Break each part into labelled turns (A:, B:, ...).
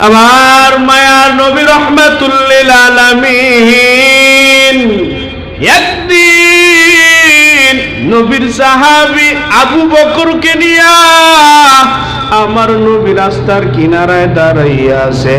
A: আমার মায়ার নবী রহমাতুল লিল আলামিন একদিন নবীর সাহাবী আবু বকরকে নিয়া আমার নবী রাস্তার কিনারায় দাঁড়াইয়া আছে,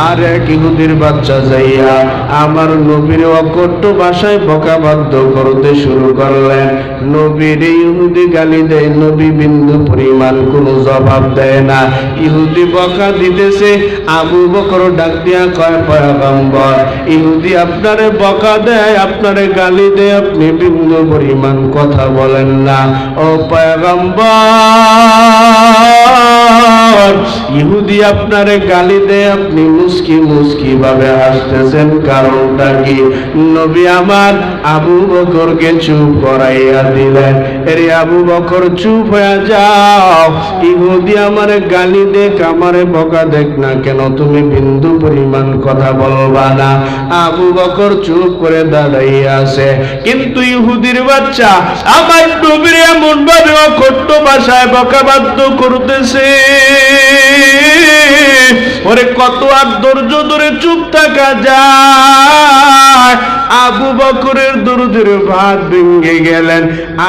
A: আর এক ইহুদির বাচ্চা যাইয়া আমার নবীর অকট্য ভাষায় বকাবাদ্য করতে শুরু করলেন। নবীর ইহুদি গালি দেয়, নবী বিন্দু পরিমাণ কোনো জবাব দেয় না। ইহুদি বকা দিতেছে, আবু বকর ডাক দিয়া কয়, পয়গম্বর, ইহুদি আপনারে বকা দেয়, আপনারে গালি দেয়, আপনি বিন্দু পরিমাণ কথা বলেন না। ও পয়গম্বর, ইহুদি আপনারে গালি দেয়, আপনি মুস্কি মুস্কি ভাবে হাসতেছেন, কারণটা কি? নবী আমার আবু বকরকে চুপ করাইয়া দিলেন। এরে আবু বকর চুপ হয়ে যাও, ইহুদি আমারে গালি দেখ, আমারে বকা দেখ না কেন, তুমি বিন্দু পরিমাণ কথা বলবা না। আবু বকর চুপ করে দাঁড়াইয়া আছে, কিন্তু ইহুদির বাচ্চা আমার নবীর এমন ভাবে অকট্য ভাষায় বকাবাদ্য করতেছে। ওরে কত আর ধৈর্য ধরে চুপ থাকা যায়? আবু বকরের দরদের ভাত ভেঙে গেলেন।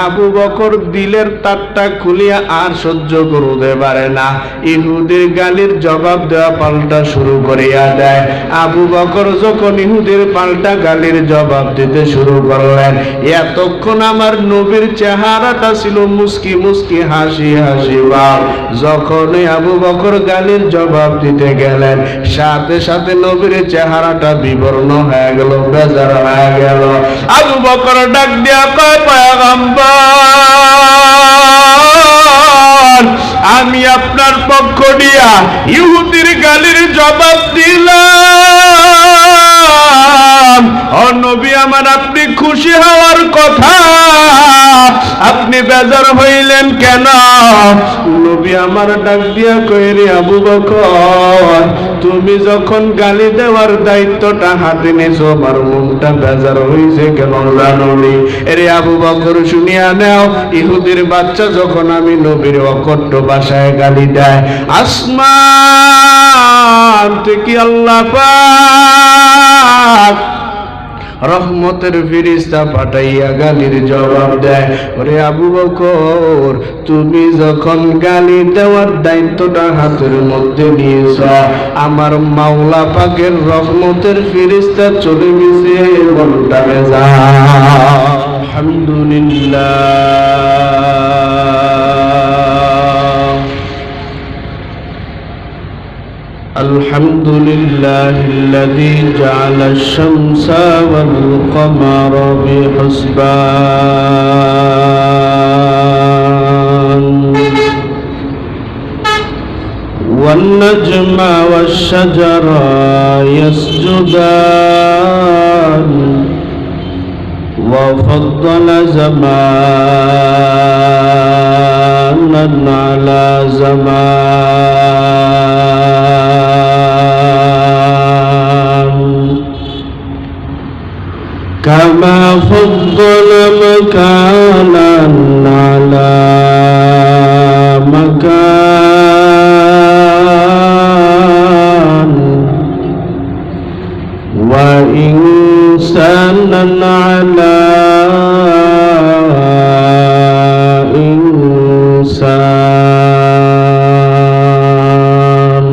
A: আবু বকর দিলের তারটা খুলিয়া আর সহ্য করতে পারে না, ইহুদের গালির জবাব দেওয়া পাল্টা শুরু করিয়া দেয়। আবু বকর যখন ইহুদের পাল্টা গালির জবাব দিতে শুরু করলেন, এতক্ষণ আমার নবীর চেহারাটা ছিল মুস্কি মুস্কি হাসি হাসি ভাব। যখনই আবু বকর গালির জবাব দিতে গেলেন, সাথে সাথে নবীর চেহারাটা বিবর্ণ হয়ে গেল, বেজার হয়ে গেল। আবু বকর ডাক দিয়া কয়, পয়গম্বর, আমি আপনার পক্ষ দিয়া ইহুদির গালির জবাব দিলাম। ও নবী আমার, আপনি খুশি হওয়ার কথা, আপনি বেজার হইলেন কেন? নবী আমার ডাক দিয়া কয়, রে আবু বকর, তুমি যখন গালি দেওয়ার দায়িত্বটা হাতে নিয়েছো, আমার মনটা বেজার হয়েছে কেন জানোনি? রে আবু বকর, শুনিয়া নাও, ইহুদির বাচ্চা যখন আমি নবীর অকট্য ভাষায় গালি দেয়, আসমান থেকে আল্লাহ পাক রহমতের ফেরেশতা পাঠাইয়া গালির জবাব দেয়। ওরে আবু বকর, তুমি যখন গালি দেওয়ার দায়িত্বটা হাতের মধ্যে নিয়েছ, আমার মাওলা পাকের রহমতের ফেরেশতা চলে গেছে, মনটা বেজার। আলহামদুলিল্লাহ, الحمد لله الذي جعل الشمس والقمر بحسبان والنجم والشجر يسجدان وفضل زمانا على زمان، كما فضل مكانا على مكان، وإنسانا على إنسان،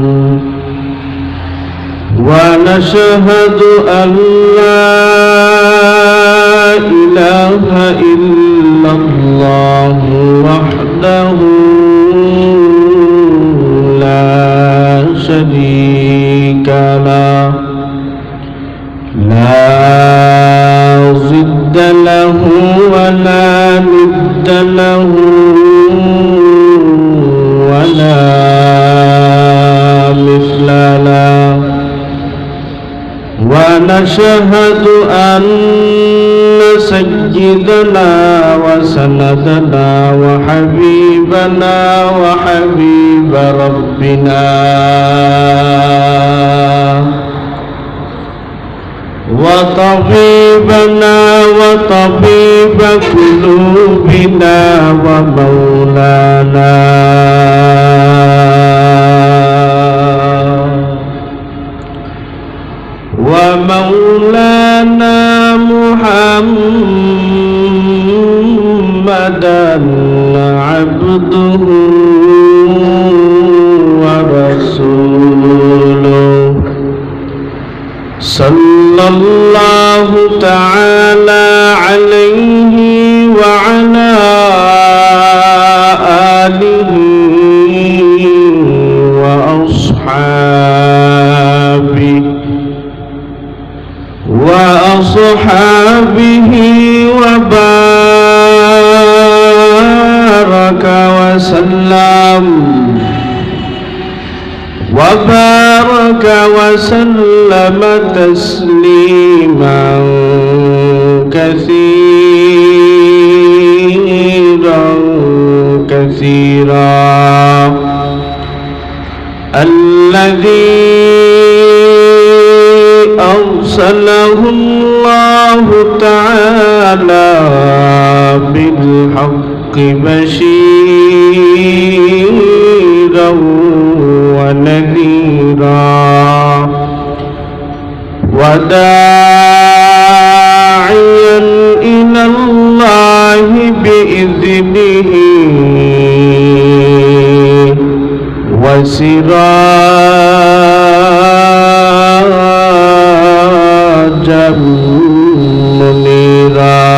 A: ونشهد أن لا إله إلا الله وحده لا شريك له، لا ضد له ولا ند له ولا مثل له، ونشهد أن سيدنا وسندنا وحبيبنا وحبيب ربنا وطبيبنا وطبيب قلوبنا ومولانا ومولانا محمدا عبده ورسوله صلى الله تعالى عليه وعلى آله وأصحابه وبارك وسلم تسليما كثيرا الذي أرسله الله تعالى بالحق بشيرا ونذيرا وداعيا إلى الله بإذنه وسراجا منيرا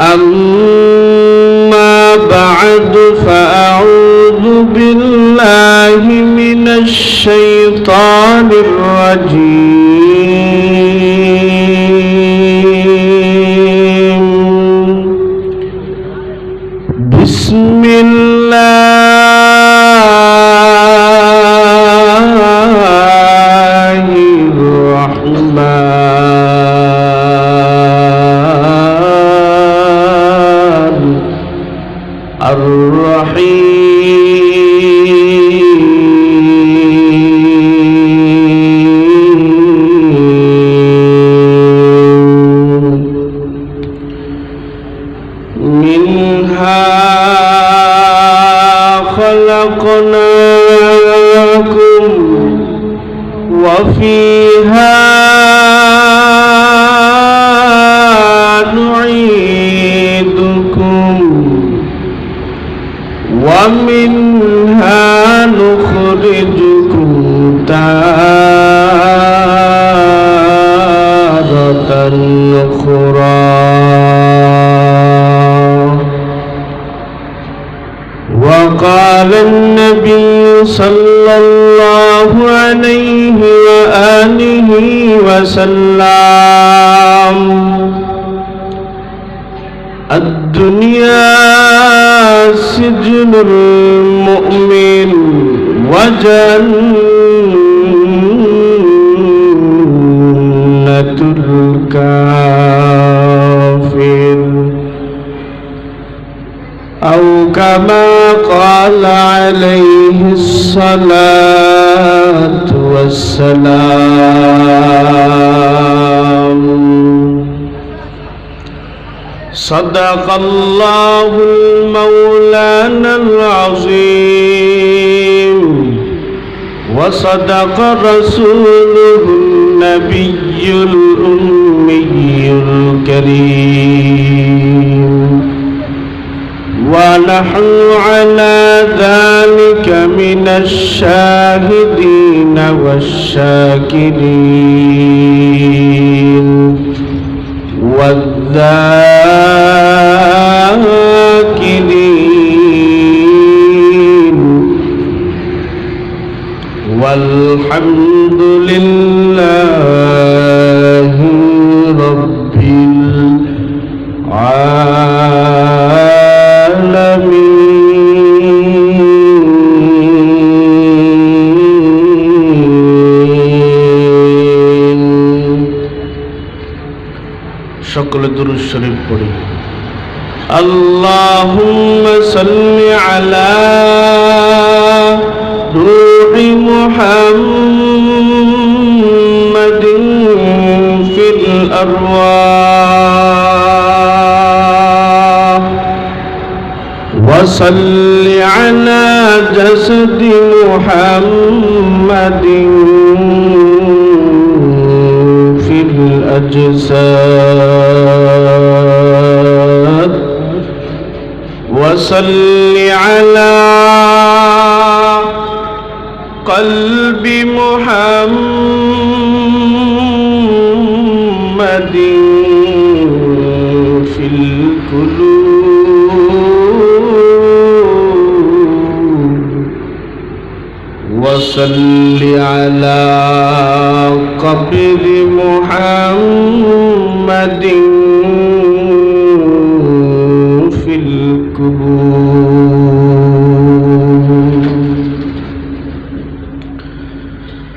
A: أما بعد فأعوذ بالله من الشيطان الرجيم بسم الله الرحمن الرحيم منها خلقناكم وفيها نعيدكم ومنها نخرجكم تارة أخرى وقال النبي صلى الله عليه وآله وسلم الدنيا سجن المؤمن وجنة الكافر أو كما قال عليه الصلاة والسلام صدق الله المولانا العظيم وصدق رسوله النبي الأمي الكريم ونحن على ذلك من الشاهدين والشاكرين والذاكرين والحمد لله رب العالمين সকলে দুরূদ শরীফ পড়ি اللهم صل على روح محمد في الأرواح وصل على جسد محمد في الأجساد وصل على قلب محمد في القلوب وصل على قبر محمد في القبور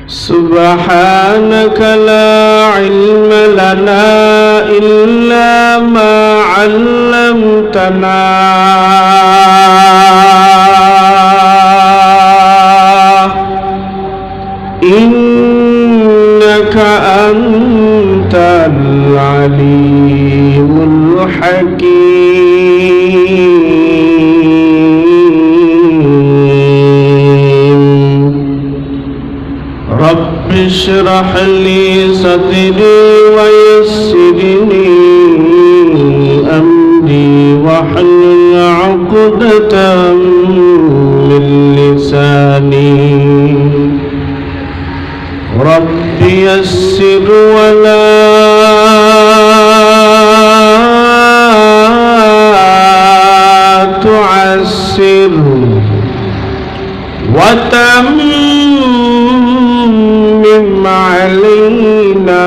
A: سبحانك لا علم لنا إلا ما علمتنا إنك أنت العليم الحكيم رب اشرح لي صدري ويسر لي أمري واحلل عقدة من لساني رب يسر ولا تعسر وتمم علينا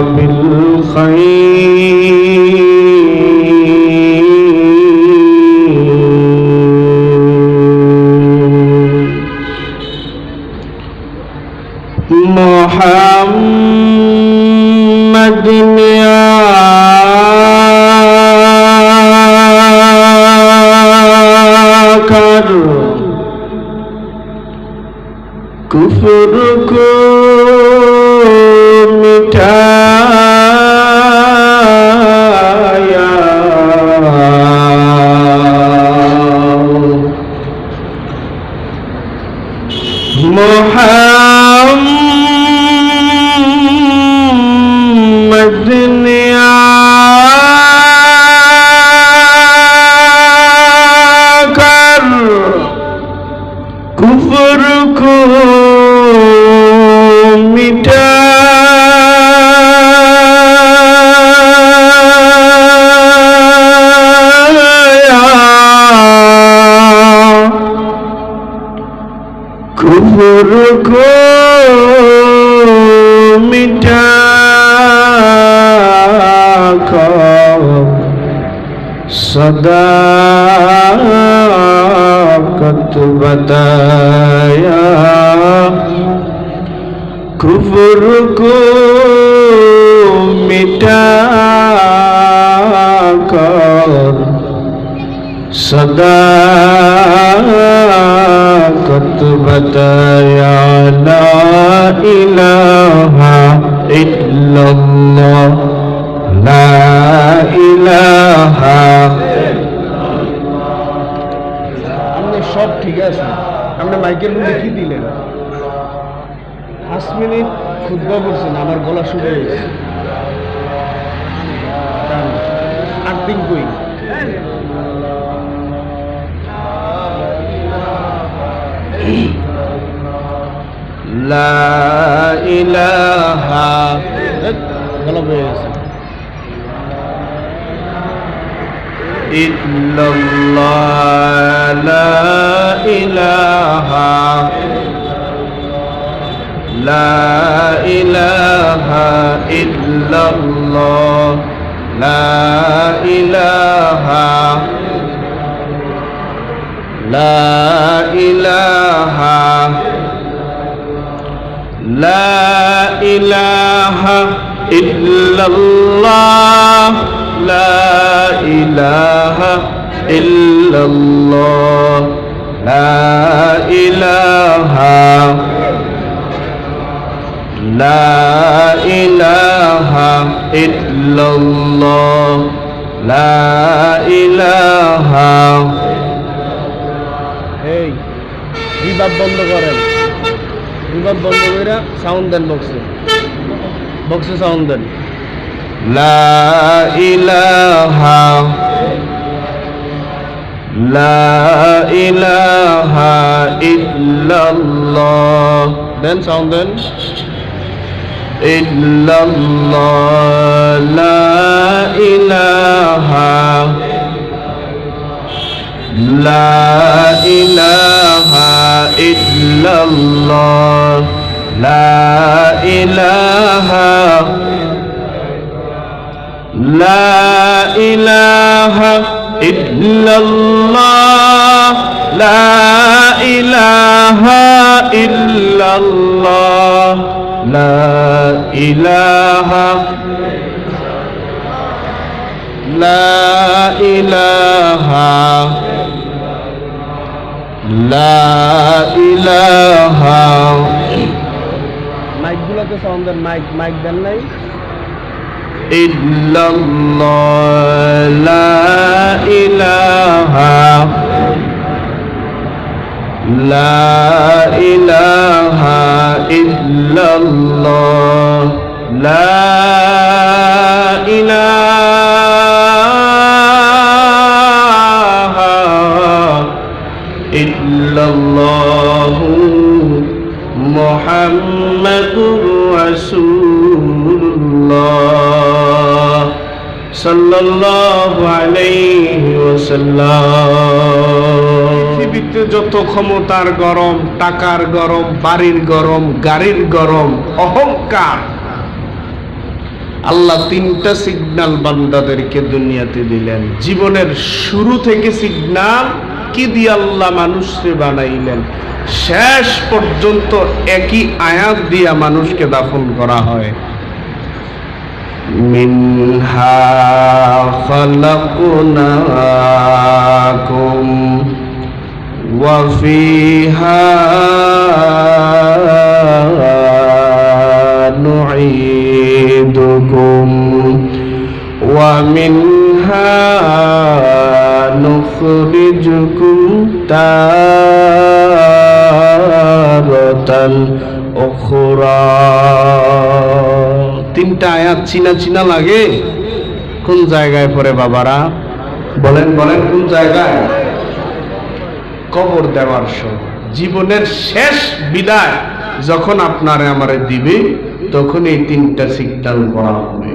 A: بالخير محمد يا कर कुफ्र को मिटाया मोहम्मद ने आकर कुफ्र को मिटाया कुफ्र को मिटाकर सदाकत बताया कुफ्र को मिटाकर सदाकत बताया ला इलाहा इल्लल्लाह ला इलाहा
B: আপনি সব ঠিক আছে আপনি মাইকের মধ্যে কি দিলেন 5 মিনিট খুতবা বলছেন আমার গলা শুকিয়ে গেছে 8 দিন কই
A: লা ইলাহা
B: গলা বয়ে গেছে
A: ইল্লাল্লাহ লা ইলাহা লা ইলাহা ইল্লাল্লাহ লা ইলাহা লা ইলাহা লা ইলাহা ইল্লাল্লাহ লা ইলাহা ইল্লাল্লাহ লা ইলাহা লা ইলাহা ইল্লাল্লাহ লা ইলাহা
B: এই রিভার্ব বন্ধ করেন, রিভার্ব বন্ধ করে সাউন্ড দেন, বক্সে সাউন্ড দেন।
A: লা ইলাহা ইল্লাল্লাহ,
B: দেন সাউন্ড দেন।
A: ইল্লাল্লাহ, লা ইলাহা ইল্লাল্লাহ, লা ইলাহা ইল্লাল্লাহ, লা ইলাহা ইল্লাল্লাহ, লা ইলাহা
B: মাইকগুলোতে সাউন্ড দেন, মাইক দেন নাই।
A: ইল্লাল্লাহ, লা ইলাহা ইল্লাল্লাহ, লা ইলাহা ইল্লাল্লাহু মুহাম্মাদুর রাসূলুল্লাহ সাল্লাল্লাহু আলাইহি ওয়াসাল্লাম। পৃথিবীতে যত ক্ষমতার গরম, টাকার গরম, বাড়ির গরম, গাড়ির গরম, অহংকার, আল্লাহ তিনটা সিগন্যাল বান্দাদেরকে দুনিয়াতে দিলেন। জীবনের শুরু থেকে সিগন্যাল কি দিয়ে আল্লাহ মানুষকে বানাইলেন, শেষ পর্যন্ত একই আয়াত দিয়া মানুষকে দাফন করা হয়। মিনহা খালাকনাকুম ওয়া ফিহা নুঈদুকুম ওয়া মিনহা নুখরিজুকুম তারাতান উখরা। তিনটা আয়াত চিনা চিনা লাগে? কোন জায়গায় পড়ে বাবারা? বলেন বলেন, কোন জায়গায়? কবর দেওয়ার সময়, জীবনের শেষ বিদায় যখন আপনারে আমারে দিবে, তখন এই তিনটা সিগন্যাল করা হবে।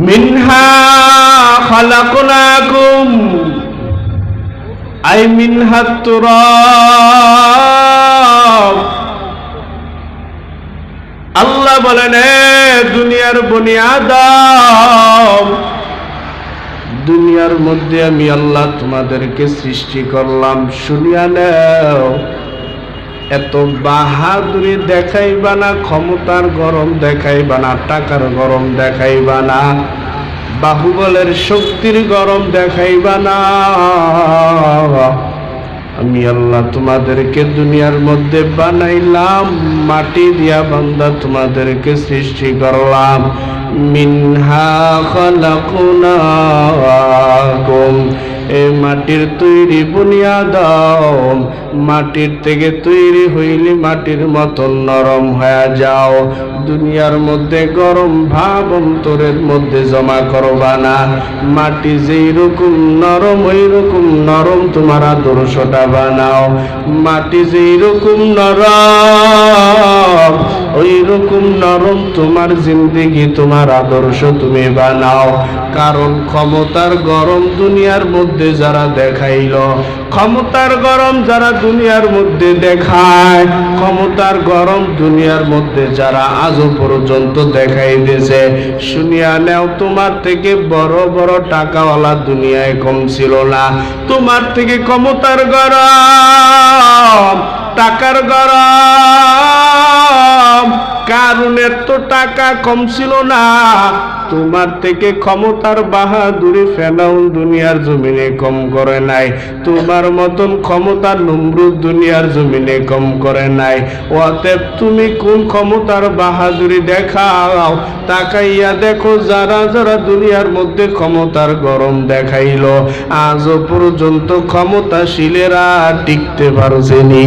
A: মিনহা খালাকনাকুম আই মিনহা তুরাব। আল্লাহ বলেন, দুনিয়ার বনি আদম, দুনিয়ার মধ্যে আমি আল্লাহ তোমাদেরকে সৃষ্টি করলাম, শুনিয়া নাও। এত বাহাদুরি দেখাইবা না, ক্ষমতার গরম দেখাইবা না, টাকার গরম দেখাইবা না, বাহুবলের শক্তির গরম দেখাইবা না। আমি আল্লাহ তোমাদেরকে দুনিয়ার মধ্যে বানাইলাম, মাটি দিয়া বান্দা তোমাদেরকে সৃষ্টি করলাম। মিনহা খালাকনাকুম, এই মাটির তৈরি বুনিয়াদম, মাটির থেকে তৈরি হইলে মাটির মতন নরম হয়ে যাও। দুনিয়ার মধ্যে গরম ভাব অন্তরের মধ্যে জমা করবা না। মাটি যেই রকম নরম, ওই রকম নরম তোমার আদর্শটা বানাও। মাটি যেই রকম নরম, ওই রকম নরম তোমার জিন্দেগি, তোমার আদর্শ তুমি বানাও। কারণ ক্ষমতার গরম দুনিয়ার মধ্যে যারা দেখাইল, ক্ষমতার গরম যারা দুনিয়ার মধ্যে দেখায়, ক্ষমতার গরম দুনিয়ার মধ্যে যারা আজও পর্যন্ত দেখাই দিয়েছে, শুনিয়া নেও, তোমার থেকে বড় বড় টাকাওয়ালা দুনিয়ায় কম ছিল না। তোমার থেকে ক্ষমতার গরম, টাকার গরম, কাজ কারুনের তো টাকা কম ছিল না, তোমার থেকে ক্ষমতার বাহাদুরি ফেরাউন দুনিয়ার জমিনে কম করে নাই, তোমার মতন ক্ষমতা নমরুদ দুনিয়ার জমিনে কম করে নাই। অতএব তুমি কোন ক্ষমতার বাহাদুরি দেখাও, তাকাইয়া দেখো যারা যারা দুনিয়ার মধ্যে ক্ষমতার গরম দেখাইলো, আজও পর্যন্ত ক্ষমতাশীলেরা টিকতে পারছেনি।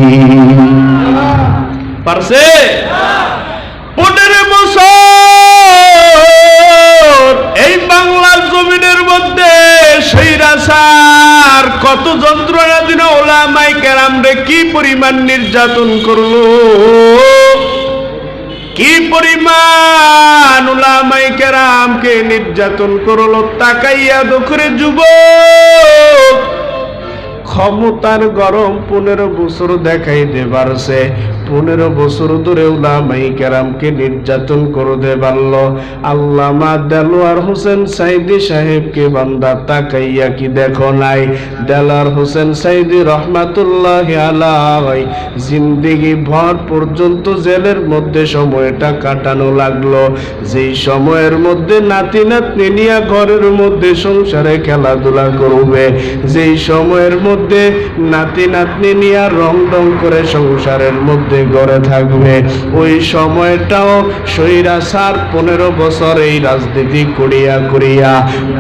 A: পারছে? 15 বছর এই বাংলার জমিনের মধ্যে স্বৈরাচার কত যন্ত্রণা দিন ওলামায়ে কেরামরে কি পরিমাণ নির্যাতন করলো, কি পরিমাণ উলামায়ে কেরামকে নির্যাতন করলো। তাকাইয়া দেখরে যুবক, ক্ষমতার গরম 15 বছর দেখাইতে পারছে, 15 বছর ধরে উলামায়ে কেরামকে নির্যাতন করতে পারল। আল্লামা দেলোয়ার হোসেন সাইদি সাহেবকে বান্দা তাকাইয়া কি দেখো নাই? দেলোয়ার হোসেন সাইদি রহমাতুল্লাহি আলাইহি জিন্দেগি ভর পর্যন্ত জেলের মধ্যে সময়টা কাটানো লাগলো, যেই সময়ের মধ্যে নাতি নাতনি নিয়ে ঘরের মধ্যে সংসারে খেলাধুলা করবে, যেই সময়ের মধ্যে নাতি নাতনি নিয়ে রং রং করে সংসারের মধ্যে গড়ে থাকবে, ওই সময়টাও স্বৈরাচার 15 বছর এই রাজনীতি করিয়া করিয়া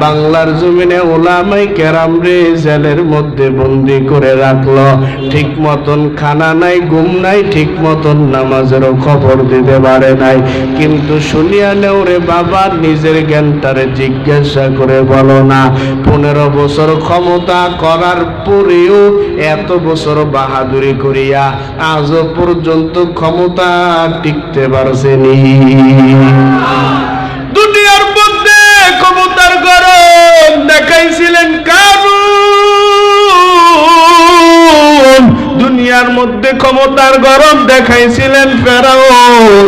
A: বাংলার জমিনে উলামায়ে কেরামরে জেলের মধ্যে বন্দি করে রাখলো। ঠিক মতন খানা নাই, ঘুম নাই, ঠিক মতন নামাজেরও খবর দিতে পারে নাই। কিন্তু শুনিয়া নেও রে বাবা, নিজের জ্ঞানটারে জিজ্ঞাসা করে বলো না, 15 বছর ক্ষমতা করার পরেও এত বছর বাহাদুরি করিয়া আজও পর্যন্ত ক্ষমতা টিকতে পারছেনি। দুনিয়ার মধ্যে ক্ষমতার গরম দেখাইছিলেন কারুন, দুনিয়ার মধ্যে ক্ষমতার গরম দেখাইছিলেন ফেরাউন,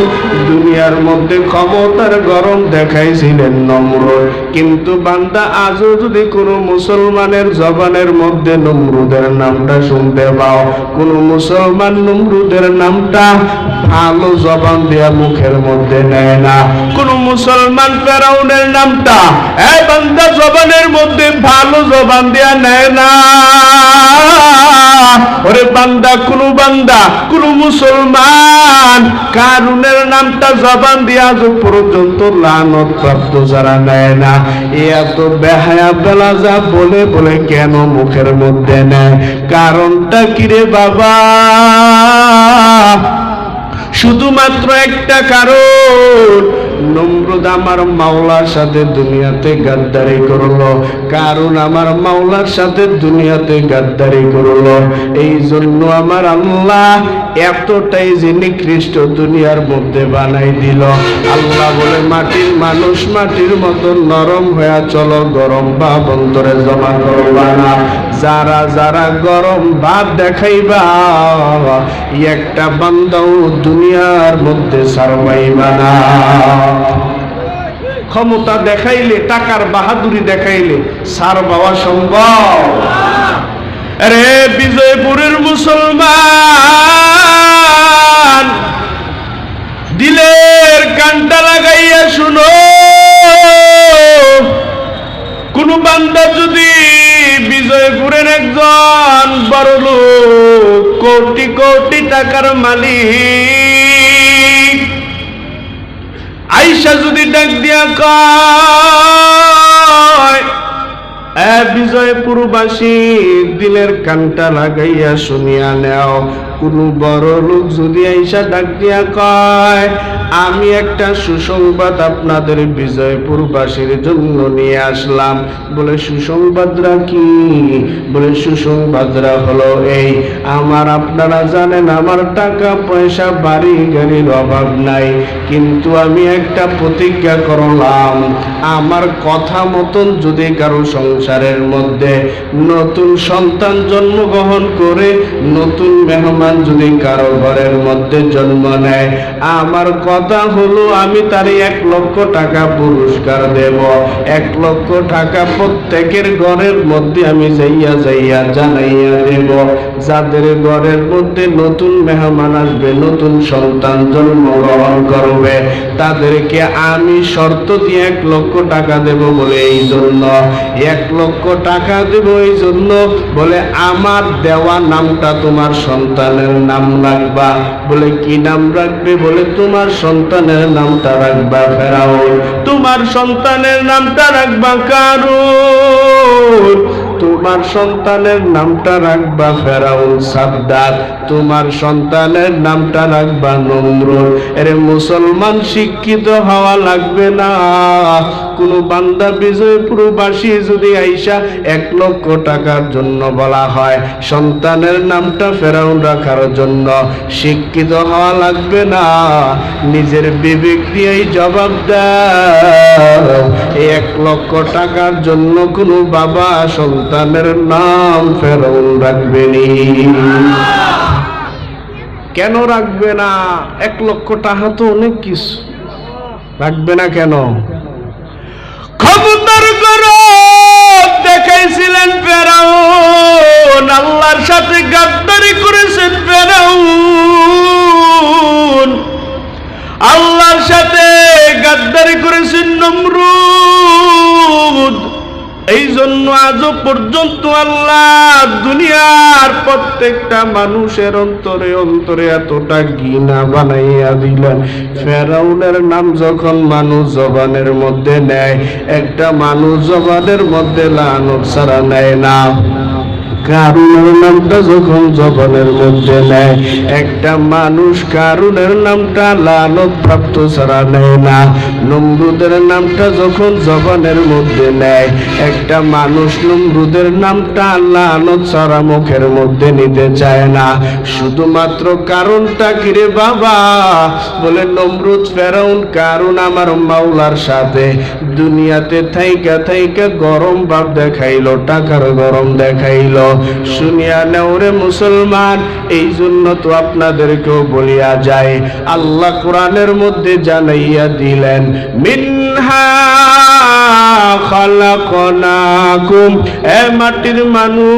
A: দুনিয়ার মধ্যে ক্ষমতার গরম দেখাইছিলেন নমরুদ। কিন্তু বান্দা আজও যদি কোনো মুসলমানের জবানের মধ্যে নমরুদের নামটা শুনতে পাও, কোন মুসলমান নমরুদের নামটা ভালো জবান দেয়া মুখের মধ্যে নেয় না, কোন মুসলমান ফেরাউনের নামটা বান্দা জবানের মধ্যে ভালো জবান দেয়া নেয় না। ওরে বান্দা, কোন মুসলমান কারুনের নামটা জবান দিয়া আজ পর্যন্ত লানত প্রাপ্ত যারা নেয় না, এত বেহায়া বেলাজা বলে বলে কেন মুখের মধ্যে নেয়? কারণটা কিরে বাবা? শুধুমাত্র একটা কারণ, নমরুদ আমার মাওলার সাথে দুনিয়াতে গাদ্দারি করলো, কারণ আমার মাওলার সাথে দুনিয়াতে গাদ্দারি করলো। এই জন্য আমার আল্লাহ এতটাই যে নিকৃষ্ট দুনিয়ার মধ্যে বানাই দিল। আল্লাহ বলে, মাটির মানুষ মাটির মতো নরম হয়ে চলো, গরম ভাব অন্তরে জমা করবা না। যারা যারা গরম ভাব দেখাইবা, একটা বান্দাও দুনিয়ার মধ্যে সারবাইবা না। ক্ষমতা দেখাইলে, টাকার বাহাদুরি দেখাইলে সার পাওয়া সম্ভব? আরে বিজয়পুরের মুসলমান, দিলের কানটা লাগাইয়া শুনো, কোন বান্দা যদি বিজয়পুরের একজন বড় লোক, কোটি কোটি টাকার মালিক, আইসা যদি ডাক দিয়া কয়, বিজয়পুরবাসী দিলের কানটা লাগাইয়া শুনিয়া নেও, কোন বড় লোক যদি আইসা ডাক দিয়া কয়, আমি একটা সুসংবাদ আপনাদের বিজয়পুরবাসীর জন্য নিয়ে আসলাম, বলে সুসংবাদরা কি? বলে সুসংবাদরা হলো এই, আপনারা জানেন আমার টাকা পয়সা বাড়ি গাড়ির অভাব নাই, কিন্তু আমি একটা প্রতিজ্ঞা করলাম, আমার কথা মতন যদি কারো সংসারের মধ্যে নতুন সন্তান জন্মগ্রহণ করে, নতুন মেহমান যদি কারো ঘরের মধ্যে জন্ম নেয়, আমার কথা হলো আমি তারে 1,00,000 টাকা পুরস্কার দেব। 1,00,000 টাকা প্রত্যেকের ঘরের মধ্যে আমি যাইয়া জানাইয়া দেব। যাদের ঘরের মধ্যে নতুন মেহমান আসবে, নতুন সন্তান জন্মগ্রহণ করবে, তাদেরকে আমি শর্ত দিয়ে 1,00,000 টাকা দেব। বলে এই জন্য 1,00,000 টাকা দেব, এই জন্য বলে আমার দেওয়া নামটা তোমার সন্তানের নাম রাখবা। বলে কি নাম রাখবে? বলে তোমার সন্তানের নামটা রাখবা ফেরাউন, তোমার সন্তানের নামটা রাখবা কারুন, তোমার সন্তানের নামটা রাখবা ফেরাউন সাদ্দাত, তোমার সন্তানের নামটা রাখবা নমরুদ। এরে মুসলমান শিক্ষিত হওয়া লাগবে না। কোন বান্দা বিজয়পুরবাসী যদি আইসা 1,00,000 টাকার জন্য বলা হয় সন্তানের নামটা ফেরাউন রাখার জন্য, শিক্ষিত হওয়া লাগবে না, নিজের বিবেক দিয়েই জবাব দাও। 1,00,000 টাকার জন্য কোনো বাবা সন্তানের নাম ফেরাউন রাখবেনি। কেন রাখবে না? 1,00,000 টাকা তো অনেক কিছু, রাখবে না কেন? ক্ষমতার গরব দেখাইছিলেন ফেরাউন, আল্লাহর সাথে গাদ্দারি করেছেন ফেরাউন, আল্লাহর সাথে গাদ্দারি করেছেন নমরুদ। এই জন্য আজও পর্যন্ত আল্লাহ দুনিয়ার প্রত্যেকটা মানুষের অন্তরে অন্তরে এতটা ঘৃণা বানাইয়া দিলেন, ফেরাউনের নাম যখন মানুষ জবানের মধ্যে নেয়, একটা মানুষ জবানের মধ্যে লানত ছাড়া নেয় না। কারুনের নামটা যখন জবানের মধ্যে নেয়, একটা মানুষ কারুনের নামটা লানত প্রাপ্ত ছাড়া নেয় না। নমরুদের নামটা যখন জবানের মধ্যে নেয়, একটা মানুষ নমরুদের নামটা লানত ছাড়া মুখের মধ্যে নিতে চায় না। শুধুমাত্র কারণটা কিরে বাবা? বলে নমরুদ ফেরাউন কারুন আমার মাওলার সাথে দুনিয়াতে থাইকা থাইকা গরম ভাব দেখাইলো, টাকার গরম দেখাইলো। শুনিয়া নেও রে মুসলমান, এই জন্য তো আপনাদেরকেও বলিয়া যায়, আল্লাহ কোরআনের মধ্যে জানাইয়া দিলেন মিনহা খালাকনাকুম, এ মাটির মানুষ,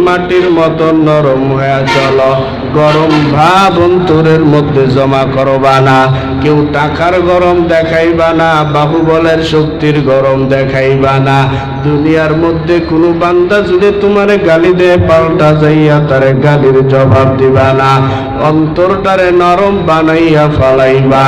A: মাটির মতো নরম হয়ে চলো, গরম ভাব অন্তরের মধ্যে জমা করবা না। কেউ টাকার গরম দেখাইবা না, বাহুবলের শক্তির গরম দেখাইবা না। দুনিয়ার মধ্যে কোনো বান্দা যদি তোমারে গালি দেয়, পাল্টা যাইয়া তারে গালির জবাব দিবা না, অন্তরটারে নরম বানাইয়া ফালাইবা।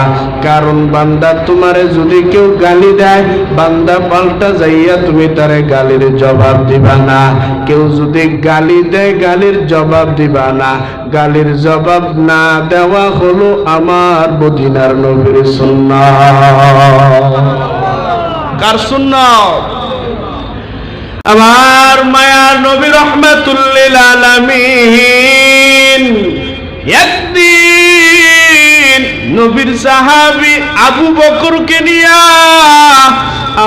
A: কারণ বান্দা তোমারে যদি কেউ গালি দেয়, বান্দা পাল্টা যাইয়া তুমি তারে গালির জবাব দিবা না। কেউ যদি গালি দেয়, গালির জবাব দিবা না। গালির জবাব না দেওয়া হলো আমার মদিনার নবীর সুন্নাত। কার সুন্নাত? আমার মায়ার নবী রাহমাতুল লিল আলামিন। একদিন নবীর সাহাবী আবু বকরকে নিয়া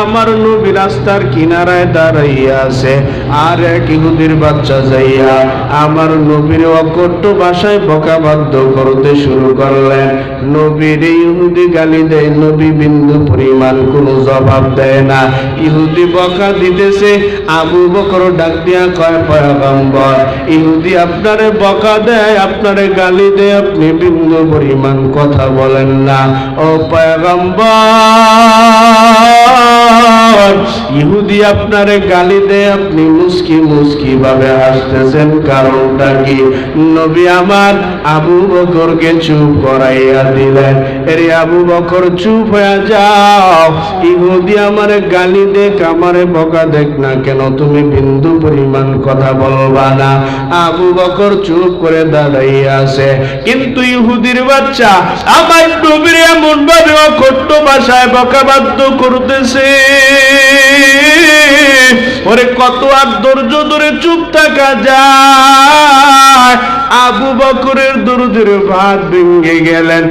A: আমার নবী রাস্তার কিনারায় দাঁড়াইয়া আছে, আর এক ইহুদির বাচ্চা যাইয়া আমার নবীর অকট্য ভাষায় বকাবাদ্য করতে শুরু করলেন। নবীর ইহুদি গালি দেয়, নবী বিন্দু পরিমাণ কোনো জবাব দেয় না। ইহুদি বকা দিতেছে, আবু বকর ডাক দিয়া কয় পয়গম্বর, ইহুদি আপনারে বকা দেয়, আপনারে গালি দেয়, আপনি বিন্দু পরিমাণ কথা বলেন না। ও পয়গম্বর, ইহুদি আপনারে গালি দেয়, আপনি মুস্কি মুস্কি ভাবে হাসতেছেন, কারণটা কি? নবী আমার আবু বকরকে চুপ করাইয়া দিলেন। এরে আবু বকর চুপ হয়ে যাও, ইহুদি আমারে গালি দেখ, আমারে বকা দেখ না কেন, তুমি বিন্দু পরিমাণ কথা বলবা না। আবু বকর চুপ করে দাঁড়াইয়া আছে, কিন্তু ইহুদির বাচ্চা আমার নবীর এমন ভাবে অকট্য ভাষায় বকাবাদ্য করতেছে। ওরে কত আর ধৈর্য ধরে চুপ থাকা যায়? আবু বকরের দুরুদের ভাত ভেঙে গেলেন।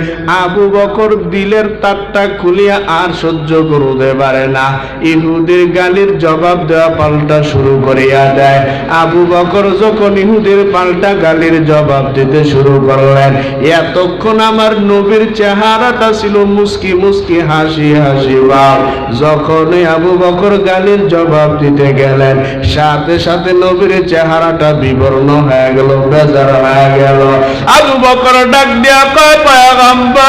A: আবু বকর দিলের তারটা খুলিয়া আর সহ্য করতে পারে না, ইহুদের গালির জবাব দেওয়া পাল্টা শুরু করিয়া দেয়। আবু বকর যখন ইহুদের পাল্টা গালির জবাব দিতে শুরু করলেন, এতক্ষণ আমার নবীর চেহারাটা ছিল মুস্কি মুস্কি হাসি হাসি ভাব। যখনই আবু বকর গালির জবাব দিতে গেলেন, সাথে সাথে নবীর চেহারাটা বিবর্ণ হয়ে গেল, বেজার হয়ে গেল। আবু বকর ডাক দিয়া কয়, পয়গম্বর,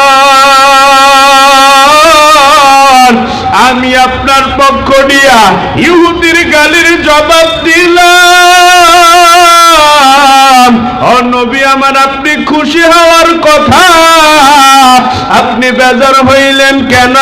A: আমি আপনার পক্ষ দিয়া ইহুদির গালির জবাব দিলাম। ও নবী আমার, আপনি খুশি হওয়ার কথা, আপনি বেজার হইলেন কেন?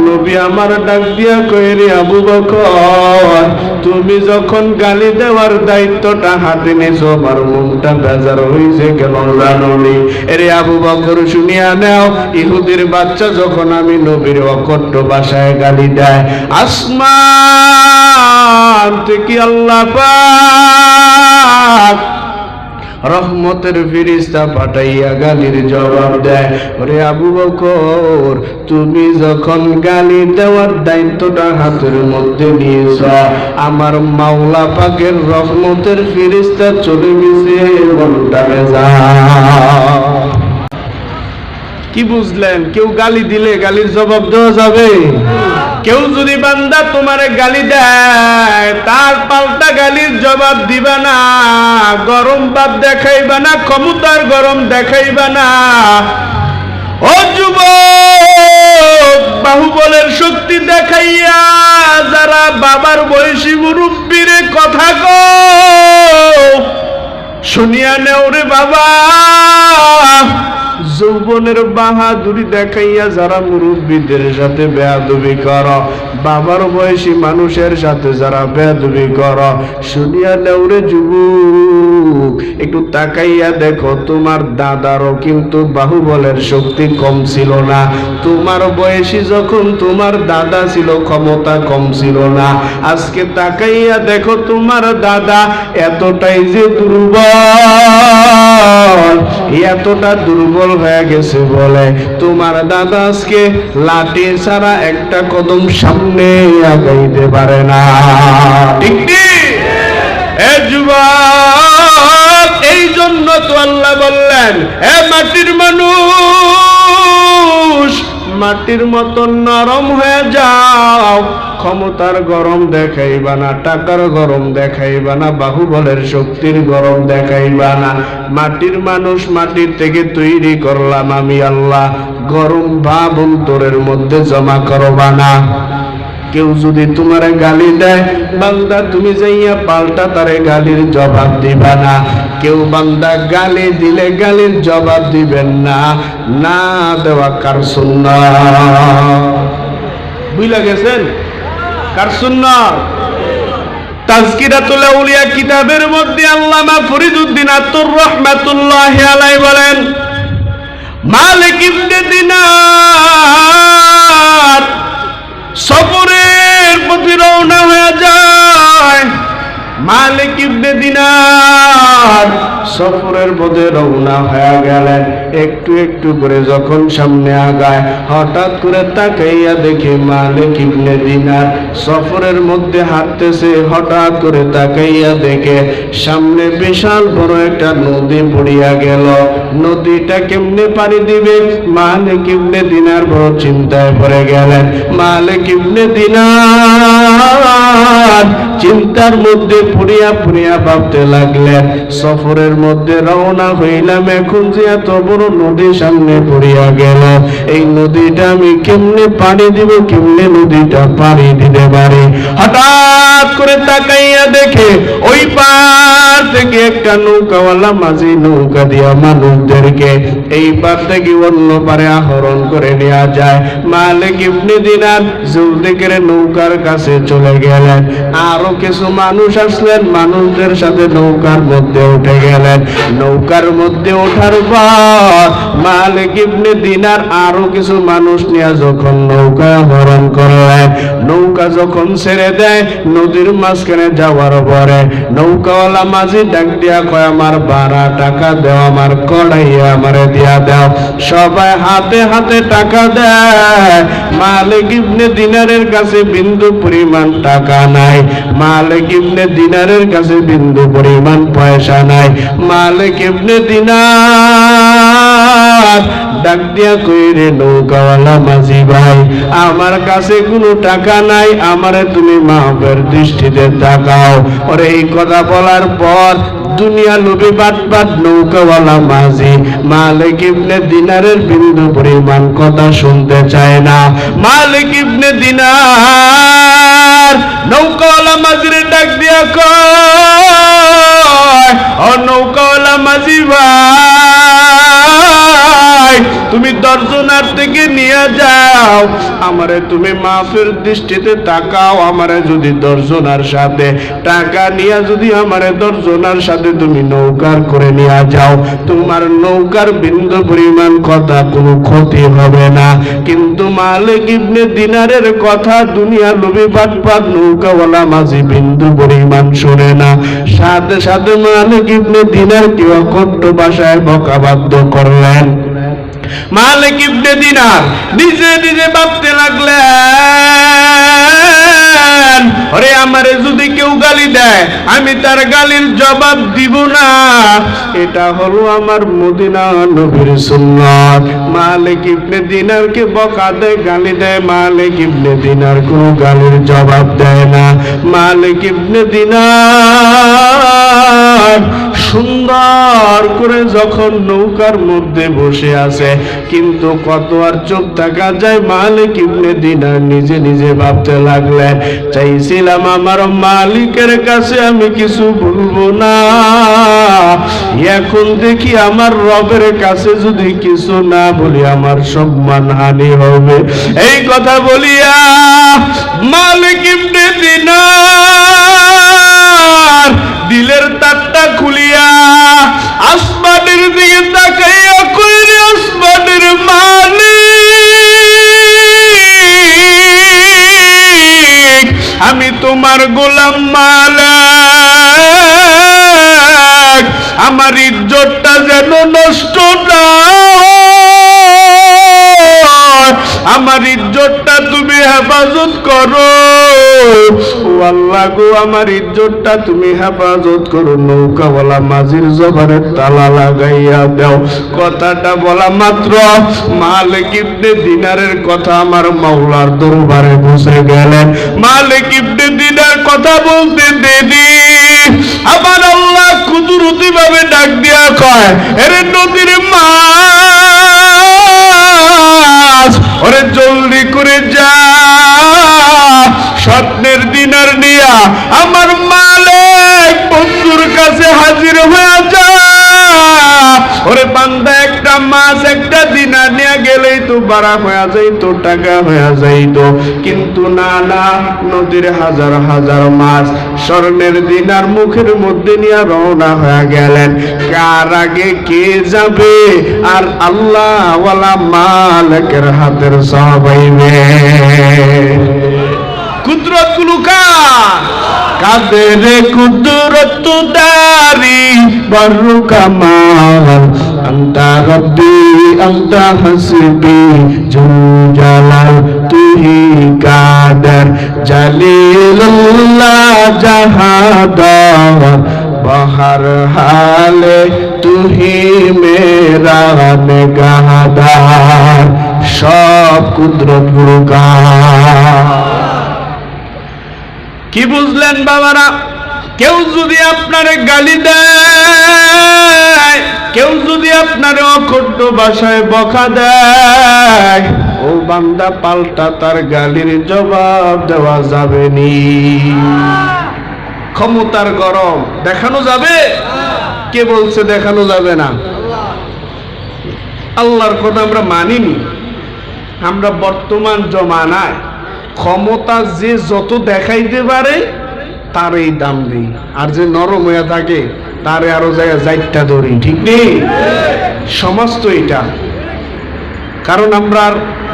A: নবী আমার ডাক দিয়া কয়, রে আবু বকর, তুমি যখন গালি দেওয়ার দায়িত্বটা হাতে নিয়েছো, আমার মনটা বেজার হয়েছে কেন জানোনি? রে আবু বকর, শুনিয়া নাও, ইহুদির বাচ্চা যখন আমি নবীর অকট্ট ভাষায় গালি দেয়, আসমান থেকে আল্লাহ পাক রহমতের ফেরেশতা পাঠাইয়া গালির জবাব দেয়। ওরে আবু বকর, তুমি যখন গালি দেওয়ার দায়িত্বটা হাতের মধ্যে নিয়েছ, আমার মাওলা পাকের রহমতের ফেরেশতা চলে গেছে মনটা বেজার। কি বুঝলেন? কেউ গালি দিলে গালির জবাব দেওয়া যাবে? কেউ যদি বান্দা তোমারে গালি দেয়, তার পাল্টা গালির জবাব দিবা না, গরম ভাব দেখাইবা না, ক্ষমতার গরম দেখাইবা না। ও যুবক, বাহুবলের শক্তি দেখাইয়া যারা বাবার বয়সী মুরব্বীরে কথা কও, শুনিয়া নেও রে বাবা। যৌবনের বাহাদুরি দেখাইয়া যারা মুরব্বীদের সাথে বেয়াদবি কর, বাবার বয়সী মানুষের সাথে যারা বেয়াদবি কর, শুনিয়া নেও রে যুবক, একটু তাকাইয়া দেখো, তোমার দাদারও কিন্তু বাহুবলের শক্তি কম ছিল না। তোমার বয়সী যখন তোমার দাদা ছিল, ক্ষমতা কম ছিল না। আজকে তাকাইয়া দেখো, তোমার দাদা এতটাই যে দুর্বল, এতটা দুর্বল হয়ে গেছে বলে তোমার দাদা আজকে লাঠি ছাড়া একটা কদম সামনে আগাইতে পারে না। ঠিক ঠিক? এ যুবক, এই জন্য তো আল্লাহ বললেন, এ মাটির মানুষ, মাটির মতন নরম হয়ে যাও, ক্ষমতার গরম দেখাইবা না, টাকার গরম দেখাইবা না, বাহুবলের শক্তির গরম দেখাইবা না। মাটির মানুষ, মাটির থেকে তৈরি করলাম আমি আল্লাহ, গরম ভাব অন্তরের মধ্যে জমা করবা না। কেউ যদি তোমারে গালি দেয়, বান্দা তুমি যাইয়া পাল্টা তারে গালির জবাব দিবা না। কেউ বান্দা গালি দিলে গালির জবাব দিবেন না, না দেওয়া কার সুন্নাত? বুঝলা গেছেন কার সুন্নাত? তাজকিরাতুল আউলিয়া কিতাবের মধ্যে আল্লামা ফরিদউদ্দিন আত্মর রাহমাতুল্লাহি আলাইহি বলেন, মালিক ইবনে দিনার সফরের পথে রওনা হয়ে যায়। মালিক ইবনে দিনার সফরের পথে রওনা হয়ে গেলেন। একটু একটু করে যখন সামনে আগায়, হঠাৎ করে তাকাইয়া দেখে মালিক ইবনে দিনার সফরের মধ্যে হাঁটতেছে। হঠাৎ করে তাকাইয়া দেখে সামনে বিশাল বড় একটা নদী পড়িয়া গেল। নদীটা কেমনে পানি দিবে? মালিক ইবনে দিনার বড় চিন্তায় পড়ে গেলেন। মালিক ইবনে দিনার চিন্তার মধ্যে পুরিয়া পুরিয়া ভাবতে লাগলেন, সফরের মধ্যে রওনা হইলাম, এখন যে এত বড় নদী সামনে পড়িয়া গেল, এই নদীটা আমি কেমনে পানি দিব, কেমনে নদীটা পানি দিতে পারি? হঠাৎ করে তাকাইয়া দেখে ওই পার থেকে একটা নৌকাওয়ালা মাঝি নৌকা দিয়া মানুষদেরকে এই পার থেকে অন্য পারে আহরণ করে নেওয়া যায়। মালিক ইবনে দিনার জলদি করে নৌকার কাছে চলে গেলেন। আরো কিছু মানুষ আসলেন, মানুষদের সাথে নৌকার মধ্যে উঠে গেলেন। নৌকার মধ্যে ওঠার পর মালিক ইবনে দিনার আরো কিছু মানুষ নিয়ে যখন নৌকা আহরণ করলেন, নৌকা যখন ছেড়ে দেয়, নদীর মাঝখানে যাওয়ার পরে নৌকাওয়ালা মাঝি ডাক দিয়া কয় আমার ভাড়া টাকা দাও, আমার কড়াইয়া আমারে দিয়া দাও। সবাই হাতে হাতে টাকা দেয়। মালিক ইবনে দিনারের কাছে বিন্দু পরিমাণ টাকা নাই। মালিক ইবনে দিনারের কাছে বিন্দু পরিমাণ পয়সা নাই। মালিক ইবনে দিনার ডাক দিয়া কইরে, নৌকাওয়ালা মাঝি ভাই, আমার কাছে কোনো টাকা নাই, আমারে তুমি মাহবের দৃষ্টিতে তাকাও। ওরে এই কথা বলার পর দুনিয়া লোভী বাটপাট নৌকাওয়ালা মাঝি মালিক ইবনে দিনারের বিন্দু পরিমাণ কথা শুনতে চায় না। মালিক ইবনে দিনার নৌকাওয়ালা মাঝিরে ডাক দিয়া কয়, ও নৌকাওয়ালা মাঝি ভাই, তুমি দর্শনার থেকে নিয়ে যাও, আমারে তুমি মাফের দৃষ্টিতে তাকাও। আমারে যদি দর্শনার সাথে টাকা নিয়ে যদি আমারে দর্শনার সাথে তুমি নৌকার করে নিয়ে যাও, তোমার নৌকার বিন্দু পরিমাণ কথা কোনো ক্ষতি হবে না। কিন্তু মালিক ইবনে দিনারের কথা দুনিয়া লোভী বাটপাট নৌকাওয়ালা মাঝি বিন্দু পরিমাণ শুনে না। সাথে সাথে মালিক ইবনে দিনার কি অকট্ট ভাষায় বকাবাদ্য করলেন। মালিক ইবনে দিনার নিজে নিজে ভাবতে লাগলেন, আরে আমারে যদি কেউ গালি দেয় আমি তার গালির জবাব দিব না, এটা হলো আমার মদিনা নবীর সুন্নাত। মালিক ইবনে দিনারকে বকা দেয়, গালি দেয়, মালিক ইবনে দিনার কোনো গালির জবাব দেয় না। মালিক ইবনে দিনার সুন্দর করে যখন নৌকার মধ্যে বসে আছে, কিন্তু কত আর চোখ থাকা যায়। মালিক ইবনে দিনার নিজে নিজে ভাবতে লাগলেন, চাইছিলাম আমার মালিকের কাছে আমি কিছু বলবো না, এখন দেখি আমার রবের কাছে যদি কিছু না বলি আমার সম্মান হানি হবে। এই কথা বলিয়া মালিক ইবনে দিনার দিলের তারটা খুলিয়া আসমানের দিকে তাকাইয়া কইরে, আসমানের মালিক, আমি তোমার গোলাম মালিক, আমার ইজ্জতটা যেন নষ্ট না হয়, আমার ইজ্জতটা তুমি হেফাজত করো। ও আল্লাহ গো, আমার ইজ্জতটা তুমি হেফাজত করো। নৌকাওয়ালা মাঝির জবানের তালা লাগাইয়া দাও। কথাটা বলা মাত্র মালিক ইবনে দিনারের কথা আমার মাওলার দরবারে বসে গেলেন। মালিক ইবনে দিনার কথা বলতে দেরি আমার আল্লাহ কুদরতি ভাবে ডাক দিয়া কয়, এরে নদীর মাছ, ওরে জলদি করে যা, স্বপ্নের দিনার নিয়া আমার মালিক বন্ধুর কাছে হাজির হয়ে যা। ওরে বান্দা, একটা মাছ একটা দিনার নিয়ে গেলেই তো বাড়া হয়ে যাইতো, টাকা হয়ে যাইতো, কিন্তু না না, নদীর হাজার হাজার মাছ স্বর্ণের দিনার মুখের মধ্যে নিয়ে রওনা হয়ে গেলেন। কার আগে কে যাবে আর আল্লাহ ওয়ালা মালিকের হাতের সবাইবে। কুদরত গুলো কার? কাদের কুদরত দারি বরু কামাল, আন্তা রব্বি আন্তা হাসবি জুল জালাল, তুহি কাদের জালিলুল্লাহ জাহাদার, বহর হালে তুহি মেরা নেগাহদার। সব কুদরত গুলো কার? কি বুঝলেন বাবারা? কেউ যদি আপনারে গালি দেয়, কেউ যদি আপনারে অকট্ট ভাষায় বকা দেয়, ও বান্দা পাল্টা তার গালির জবাব দেওয়া যাবে নি। ক্ষমতার গরম দেখানো যাবে? কে বলছে দেখানো যাবে না? আল্লাহর কথা আমরা মানিনি। আমরা বর্তমান জমানায় ক্ষমতা যে যত দেখাইতে পারে তারই দাম দিই, আর যে নরম হয়ে থাকে তারে আরো জায়গায় যাইটা ধরি। ঠিক নেই? সমাজ তো এটা। কারণ আমরা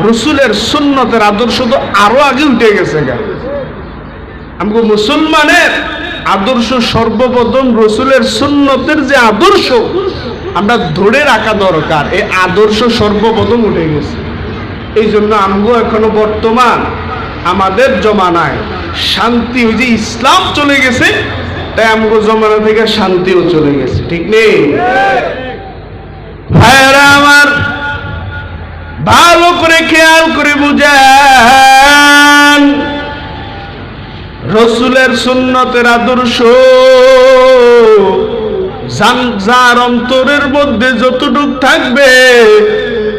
A: রসুলের সুন্নতের আদর্শ তো আরো আগে উঠে গেছে গা। আমাকে মুসলমানের আদর্শ সর্বপ্রথম রসুলের সুন্নতের যে আদর্শ আমরা ধরে রাখা দরকার, এই আদর্শ সর্বপ্রথম উঠে গেছে। এই জন্য আমগো এখনো বর্তমান আমাদের জমানায় শান্তি, ওই যে ইসলাম চলে গেছে, তাই আমগো জমানা থেকে শান্তিও চলে গেছে। ঠিক নেই ভাইরা আমার? ভালো করে খেয়াল করে বুঝেন, রসুলের সুন্নতের আদর্শ যার অন্তরের মধ্যে যতটুক থাকবে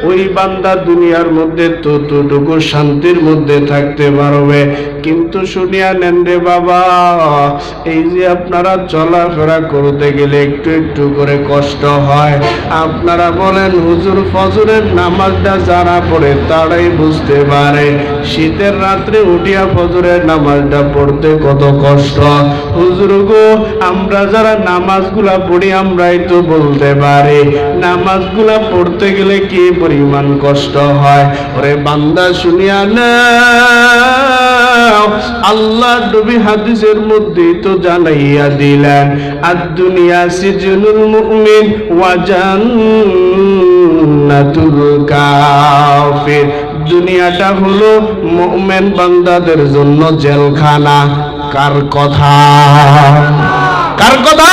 A: ওই বান্দা দুনিয়ার মধ্যে ততটুকু শান্তির মধ্যে থাকতে পারবে। কিন্তু শুনিয়া নেন রে বাবা, এই যে আপনারা চলাফেরা করতে গেলে একটু একটু করে কষ্ট হয়। আপনারা বলেন হুজুর ফজরের নামাজটা যারা পড়ে তারাই বুঝতে পারে শীতের রাত্রে উঠিয়া ফজরের নামাজটা পড়তে কত কষ্ট। হুজুর গো, আমরা যারা নামাজগুলা পড়ি আমরাই তো বলতে পারি নামাজগুলা পড়তে গেলে কি পরিমাণ কষ্ট হয়। ওরে বান্দা শুনিয়া না, আল্লাহ নবী হাদিসের মধ্যে তো জানাইয়া দিলেন, আদ-দুনিয়া সিজনুল মুমিন ওয়া জান্নাতুল কাফির। দুনিয়াটা হলো মুমিন বান্দাদের জন্য জেলখানা। কার কথা? কার কথা?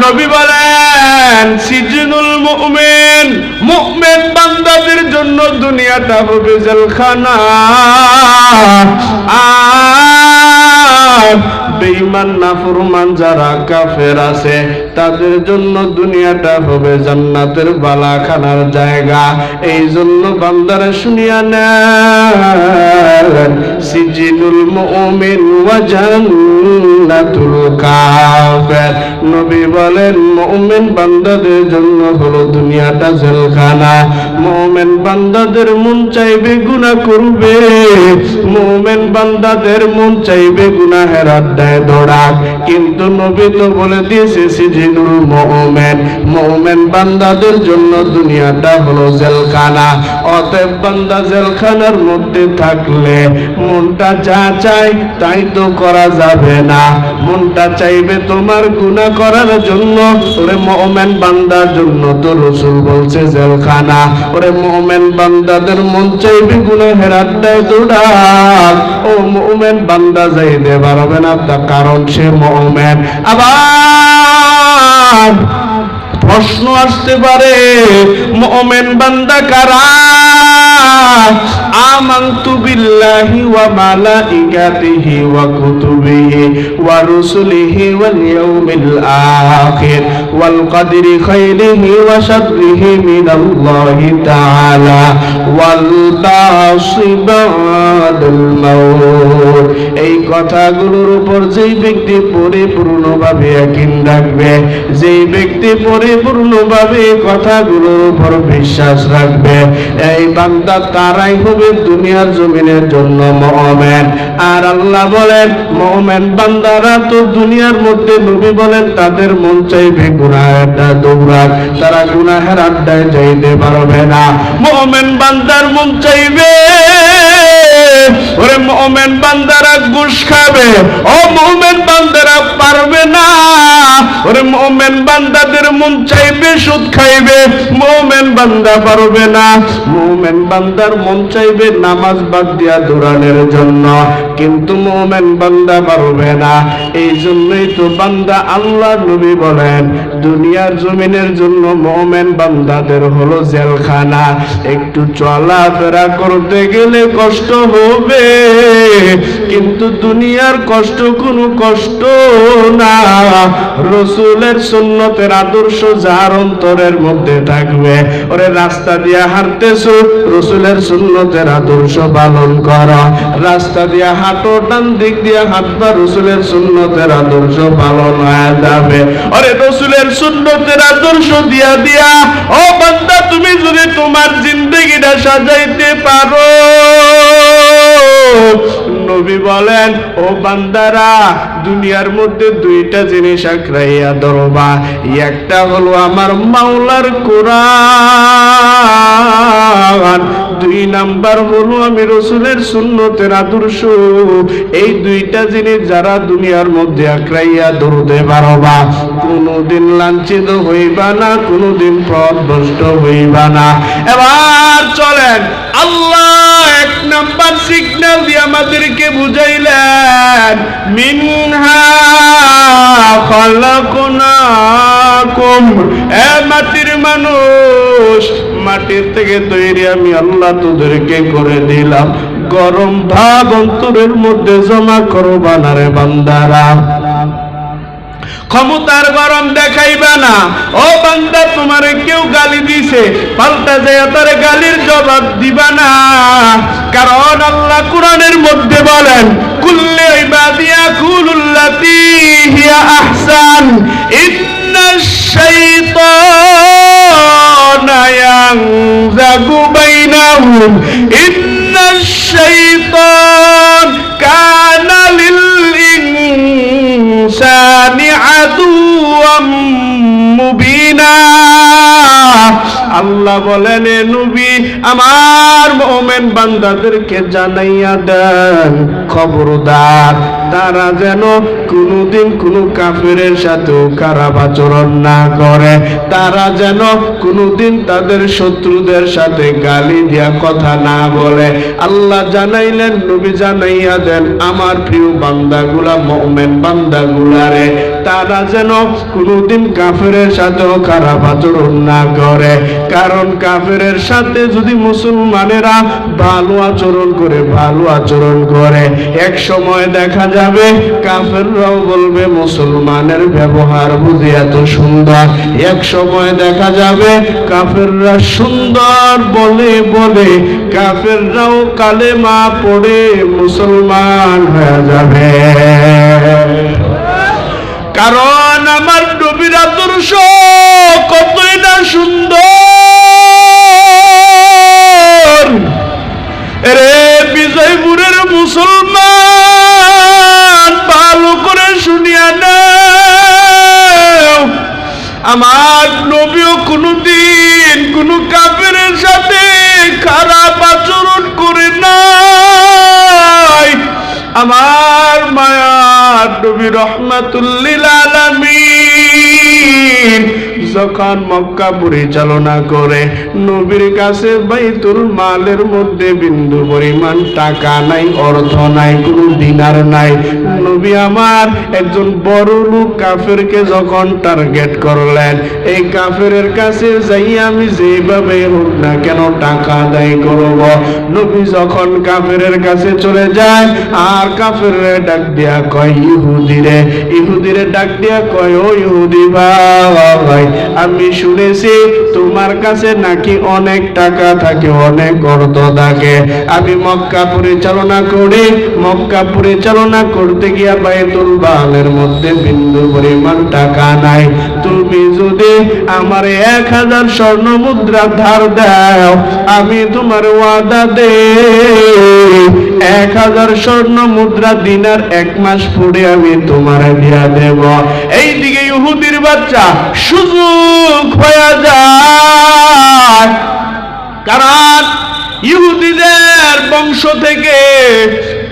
A: নবী বলেন সিজনুল মুমিন, মুমিন বান্দাদের জন্য দুনিয়াটা হবে জেলখানা, আর বেঈমান নাফরমান যারা কাফের আছে তাদের জন্য দুনিয়াটা হবে জান্নাতের বালাখানার জায়গা। এই জন্য বান্দারা শুনিয়া নেন, সিজনুল মুমিন ওয়া জান্নাতুল কাফির। নবী বলেন মুমিন বান্দাদের জন্য হলো দুনিয়াটা জেলখানা। মুমিন বান্দাদের মন চাইবে গুনাহ করবে, মুমিন বান্দাদের মন চাইবে গুনাহের আড্ডায় দৌড়াক, কিন্তু নবী তো বলে দিয়েছে সিজনুল মুমিন, মুমিন বান্দাদের জন্য দুনিয়াটা হলো জেলখানা। অতএব বান্দা জেলখানার মধ্যে থাকলে মনটা যা চাই তাই তো করা যাবে না। মনটা চাইবে তোমার গুনাহ করার জন্য, ওরে মুমিন বান্দার জন্য তো রাসূল বলছে জেলখানা। ওরে মুমিন বান্দাদের মন চাইবে গুনাহের আড্ডায় দৌড়াক, ও মুমিন বান্দা যাইতে পারবে না, তার কারণ সে মুমিন। আবার প্রশ্ন আসতে পারে মুমিন বান্দা কারা? আমানতু বিল্লাহি ওয়া মালাইকাতিহি ওয়া কুতুবিহি ওয়া রুসুলিহি ওয়াল ইয়াউমিল আখির ওয়াল কদরি খাইরিহি ওয়া শাররিহি মিনাল্লাহি তাআলা ওয়াল বা'সি বা'দাল মাউত। এই কথাগুলোর উপর যেই ব্যক্তি পরিপূর্ণভাবে ইয়াকিন রাখবে, যেই ব্যক্তি পরিপূর্ণভাবে কথাগুলোর উপর বিশ্বাস রাখবে, এই বান্দা তারাই হবে দুনিয়ার জমিনের জন্য মুমিন। আর আল্লাহ বলেন মুমিন বান্দারা তো দুনিয়ার মধ্যে, নবী বলেন তাদের মন চাইবে গুনাহের দৌড়াক, তারা গুনাহের আড্ডায় যাইতে পারবে না। মুমিন বান্দার মন চাইবে ওরে মুমিন বান্দারা ঘুষ খাবে, ও মুমিন বান্দারা পারবে না। ওরে মুমিন বান্দাদের মন চাইবে সুদ খাইবে, মুমিন বান্দা পারবে না। মুমিন বান্দার মন চাইবে নামাজ বাদ দিয়া দৌড়ানোর জন্য, কিন্তু মুমিন বান্দা পারবে না। এই জন্যই তো বান্দা আল্লাহ নবী বলেন দুনিয়ার জমিনের জন্য মুমিন বান্দাদের হলো জেলখানা। একটু চলাফেরা করতে গেলে কষ্ট হবে, কিন্তু দুনিয়ার কষ্ট কোনো কষ্ট না। রসুলের সুন্নতের আদর্শ যার অন্তরের মধ্যে থাকবে, ওরে রাস্তা দিয়ে হাঁটতেছো রসুলের সুন্নতের আদর্শ পালন করো, রাস্তা দিয়ে হাঁটো ডান দিক দিয়ে হাঁটবা রসুলের সুন্নতের আদর্শ পালন হয়ে যাবে। ওরে রসুলের সুন্নতের আদর্শ দিয়া দিয়া ও বান্দা তুমি যদি তোমার জিন্দেগিটা সাজাইতে পারো, নবী বলেন ও বান্দারা দুনিয়ার মধ্যে দুইটা জিনিস আঁকড়াইয়া ধরবা, একটা হলো আমার মাওলার কোরআন, ইমান, 2 নাম্বার হলো আমি রাসূলের সুন্নতের আদর্শ। এই দুইটা জিনিস যারা দুনিয়ার মধ্যে আঁকড়াইয়া ধরতে পারবা, কোনোদিন লাঞ্ছিত হইবা না, কোনোদিন পথভ্রষ্ট হইবা না। এবার চলেন, আল্লাহ 1 নাম্বার সিগন্যাল দিয়ে আমাদেরকে বুঝাইলেন, মিনহা খালাকনাকুম, এ মাটির মানুষ, মাটির থেকে তৈরি আমি আল্লাহ তোদেরকে করে দিলাম। গরম ভাব অন্তরের মধ্যে জমা করবা না রে বান্দারা, ক্ষমতার গরম দেখাইবা না। ও বান্দা, তোমারে কেউ গালি দিছে, পাল্টা যায় তার গালির জবাব দিবা না। কারণ আল্লাহ কোরআনের মধ্যে বলেন, কুল্লি ইবাদিয়া কুলুল্লাতি হিয়া আহসান ইন্নাশ শাইতানা ইয়ানজাগু বাইনাহুম ইন্নাশ শাইতান কানা লিল ইনসানি আদুওয়াম মুবিনা। আল্লাহ বলেন, এ নবী আমার মুমিন বান্দাদেরকে জানাইয়া দেন, খবরদার তারা যেন কোনোদিন কোনো কাফেরের সাথেও খারাপ আচরণ না করে, তারা যেন কোনোদিন তাদের শত্রুদের সাথে গালি দিয়া কথা না বলে। আল্লাহ জানাইলেন, নবী জানাইয়া দেন আমার প্রিয় বান্দাগুলা, মুমিন বান্দাগুলারে, তারা যেন কোনোদিন কাফেরের সাথেও খারাপ আচরণ না করে। কারণ কাফেরের সাথে যদি মুসলমানেরা ভালো আচরণ করে, ভালো আচরণ করে, এক সময় দেখা যাবে কাফেররাও বলবে মুসলমানের ব্যবহার বুঝি এত সুন্দর। এক সময় দেখা যাবে কাফেররা সুন্দর বলে বলে কাফেররাও কালেমা পড়ে মুসলমান হয়ে যাবে। কারণ আমার নবীর আদর্শ কতই না সুন্দর রে। বিজয়পুরের মুসলমান ভালো করে শুনিয়া নাও, আমার নবীও কোনদিন কোন কাফেরের সাথে খারাপ আচরণ করে নাই। আমার মায়ার নবী রহমাতুল লিল আলামিন যখন মক্কা পরিচালনা করে, নবীর কাছে বাইতুল মালের মধ্যে বিন্দু পরিমাণ টাকা নাই, অর্থ নাই, কোনো দিনার নাই। নবী আমার একজন বড় লোক কাফেরকে যখন টার্গেট করলেন, এই কাফেরের কাছে যাই আমি যেভাবে হোক না কেন টাকা আদায় করব। নবী যখন কাফেরের কাছে চলে যায়, আর কাফেররে ডাক দিয়া কয়, ইহুদিরে, ইহুদিরে ডাক দিয়া কয়, ও ইহুদি ভাই, আমি শুনেছি তোমার কাছে নাকি অনেক টাকা থাকে, অনেক অর্থ থাকে। আমি মক্কা পরিচালনা করি, মক্কা পরিচালনা করতে গিয়া বাইতুল মালের মধ্যে বিন্দু পরিমাণ টাকা নাই। তুমি যদি আমার 1000 স্বর্ণ মুদ্রা ধার দাও, আমি তোমার ওয়াদা দে 1000 স্বর্ণ মুদ্রা দিনার 1 মাস পরে আমি তোমার দিয়া দেব। এইদিকে ইহুদির বাচ্চা সুযোগ হয়ে যায়, কারণ ইহুদিদের বংশ থেকে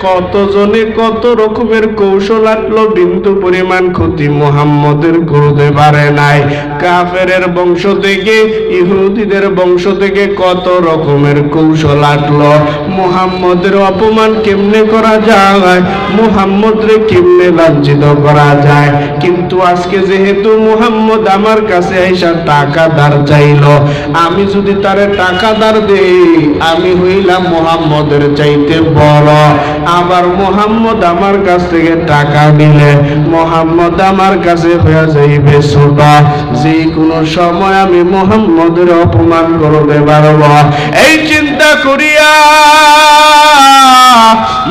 A: কতজনে কত রকমের কৌশল আটলো, বিন্দু পরিমাণ ক্ষতি মুহাম্মদের করতে পারে নাই। কাফেরের বংশ থেকে, ইহুদিদের বংশ থেকে কত রকমের কৌশল আটলো, মুহাম্মদের অপমান কেমনে করা যায়, মুহাম্মদরে কেমনে লাঞ্ছিত করা যায়। কিন্তু আজকে যেহেতু মুহাম্মদ আমার কাছে আইসা টাকা ধার চাইলো, আমি যদি তারে টাকা ধার দেই, আমি হইলাম মুহাম্মদের চাইতে বড়। আবার মুহাম্মদ আমার কাছ থেকে টাকা নিলে মুহাম্মদ আমার কাছে হয়ে যাইবে ছোট। যে কোনো সময় আমি মুহাম্মদের অপমান করতে পারব। এই চিন্তা করিয়া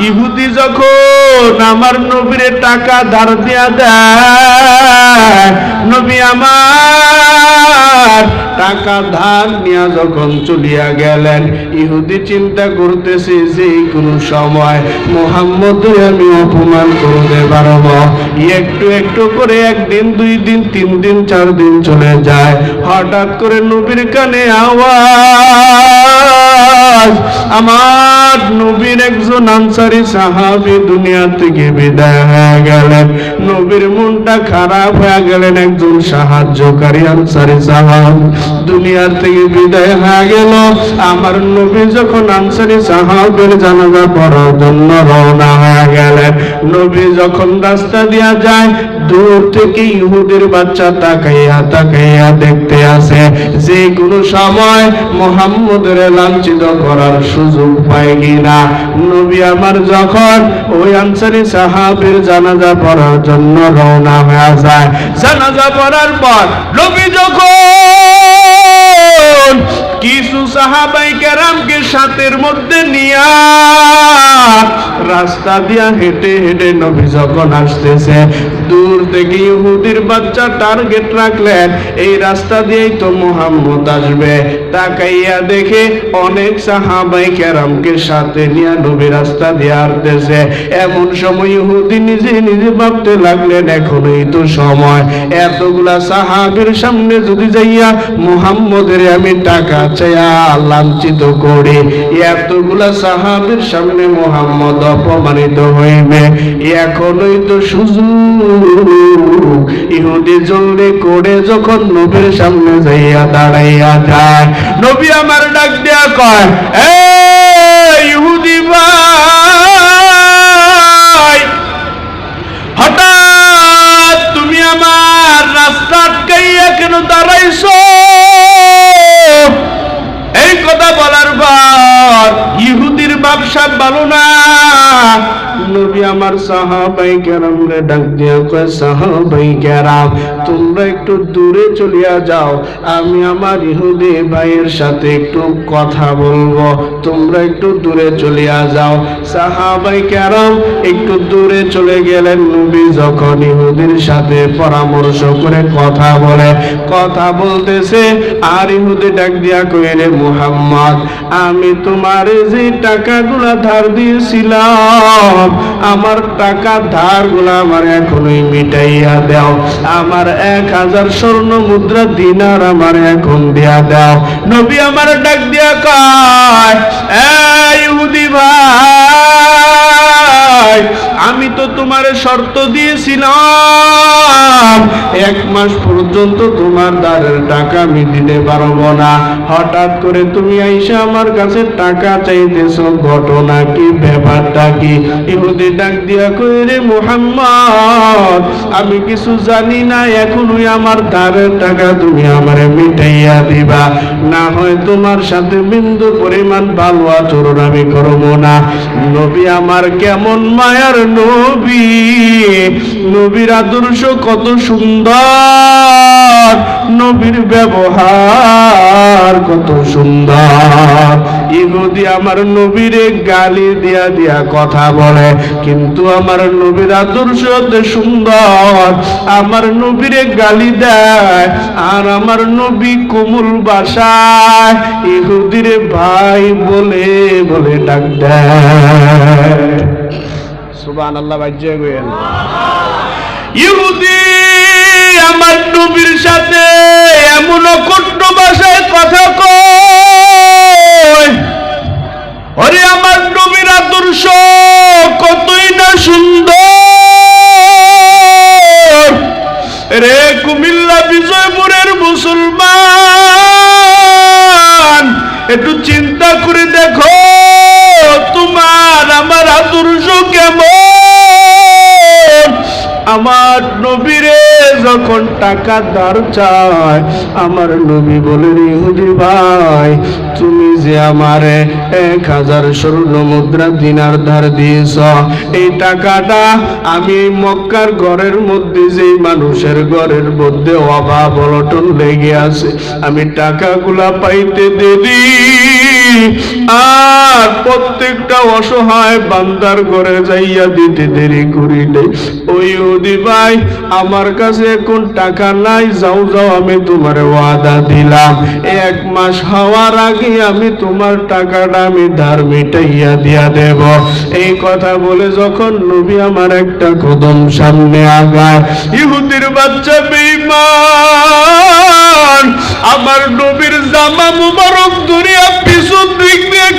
A: ইহুদি যখন আমার নবীরে টাকা ধার দিয়া দেয়, নবী আমার টাকা ধার নিয়ে যখন চলিয়া গেলেন, ইহুদি চিন্তা করতেছে যে কোন সময় মুহাম্মদের আমি অপমান করতে পারব। একটু একটু করে 1 দিন 2 দিন 3 দিন 4 দিন চলে যায়, হঠাৎ করে নবীর কানে আওয়াজ, আমার নবীর একজন আনসারী সাহাবী দুনিয়া থেকে বিদায় হয়ে গেলেন। নবীর মনটা খারাপ হয়ে গেলেন। একজন সাহায্যকারী আনসারী সাহাবী দুনিয়ার থেকে বিদায় হয়ে গেল। আমার নবী যখন আনসারী সাহাবীর জানাজা পড়ার জন্য রওনা হয়ে গেলেন, নবী যখন রাস্তা দিয়া যায়, দূর থেকে ইহুদির বাচ্চা তাকাইয়া তাকাইয়া দেখতে আসে যে কোনো সময় মুহাম্মদের লাঞ্ছিত করার সুযোগ পায় কিনা। নবী আমার যখন ওই আনসারী সাহাবীর জানাজা পড়ার জন্য রওনা হয়ে যায়, জানাজা পড়ার পর নবী যখন কিছু সাহাবাই কেরামকে সাথের মধ্যে নিয়া রাস্তা দিয়া হেঁটে হেঁটে নবী যখন আসতেছে, দূর থেকে ইহুদির বাচ্চা টার্গেট রাখলেন এই রাস্তা দিয়েই তো মুহাম্মদ আসবে। তাকাইয়া দেখে অনেক সাহাবাই কেরামকে সাথে নিয়ে নবী রাস্তা দিয়ে আসতেছে। এমন সময় ইহুদি নিজে নিজে ভাবতে লাগলেন এখনই তো সময়, এতগুলা সাহাবীর সামনে যদি যাইয়া মুহাম্মদের আমি টাকা চাইয়া লাঞ্ছিত করি, এতগুলা সাহাবীর সামনে মুহাম্মদ অপমানিত হইবে, এখনই তো সুযোগ। ইহুদি জলদি করে যখন নবীর সামনে যাইয়া দাঁড়াইয়া যায়, নবী আমার ডাক দিয়া কয়, এই ইহুদি ভাই, হঠাৎ তুমি আমার রাস্তা আটকাইয়া কেন দাঁড়াইছো? এই কথা বলার পর ইহুদির ব্যবসা ভালো না। নবী আমার সাহাবাই কেরামরে ডাক দিয়া কয়, সাহাবাই কেরাম তোমরা একটু দূরে চলিয়া যাও, আমি আমার ইহুদি ভাইয়ের সাথে একটু কথা বলবো, তোমরা একটু দূরে চলিয়া যাও। সাহাবাই কেরাম একটু দূরে চলে গেলেন। নবী যখন ইহুদির সাথে পরামর্শ করে কথা বলতেছে, আর ইহুদি ডাক দিয়া কইলে, মুহাম্মদ আমি তোমার যে টাকাগুলা ধার দিয়েছিলাম, আমার টাকা ধার গুলা আমার এখনই মিটাইয়া দাও, আমার 1000 স্বর্ণ মুদ্রা দিনার আমার এখন দিয়া দাও। নবী আমার ডাক দিয়া কয়, এই ইহুদি ভাই, আমি তো তোমার শর্ত দিয়েছিলাম 1 মাস পর্যন্ত তোমার ধারের টাকা আমি দিতে পারবো না, হঠাৎ করে তুমি আইসা আমার কাছে টাকা চাইতেছো, ঘটনা কি, ব্যাপারটা কি? ইহুদি ডাক দিয়া কই, রে মুহাম্মদ আমি কিছু জানি না, এখনই আমার ধারের টাকা তুমি আমারে মিটাইয়া দিবা, না হয় তোমার সাথে বিন্দু পরিমাণ ভালো আচরণ আমি করবো না। নবী আমার কেমন মায়ার নবী, নবীর আদর্শ কত সুন্দর, নবীর ব্যবহার কত সুন্দর। ইহুদি আমার নবীরে গালি দিয়া দিয়া কথা বলে, কিন্তু আমার নবীর আদর্শ অত সুন্দর, আমার নবীরে গালি দেয়, আর আমার নবী কোমল ভাষায় ইহুদিরে ভাই বলে বলে ডাক দেয়। সুবহানাল্লাহ, বাজ্যে গেল। ইহুদি আমার নবীর সাথে এমন কট্ট ভাষায় কথা কয়, ওরে আমার নবীর আদর্শ কতই না সুন্দর রে। কুমিল্লা বিজয়পুরের মুসলমান, একটু চিন্তা করে দেখো তোমার আমার আদর্শ কেমন। আমার নবীরে যখন টাকা ধার চায়, আমার নবী বলেন, ইহুদি ভাই তুমি যে আমারে 1000 স্বর্ণ মুদ্রা দিনার ধার দিয়েছ, এই টাকাটা আমি মক্কার ঘরের মধ্যে, যে মানুষের ঘরের মধ্যে অভাব অনটন লেগে আছে, আমি টাকাগুলা পাইতে দেরি, আর প্রত্যেকটা অসহায় বান্দার ঘরে যাইয়া দিতে দেরি করিলে, ওই ইহুদি ভাই আমার কাছে এখন টাকা নাই, যাও যাও আমি তোমার ওয়াদা দিলাম 1 মাস হওয়ার আগে আমি তোমার টাকাটা আমি ধার মিটাইয়া দিয়া দেব। এই কথা বলে যখন নবী আমার একটা কদম সামনে আগায়, ইহুদির বাচ্চা বেঈমান আমার নবীর জামা মুবারক ধরিয়া পিছন দিক দিয়ে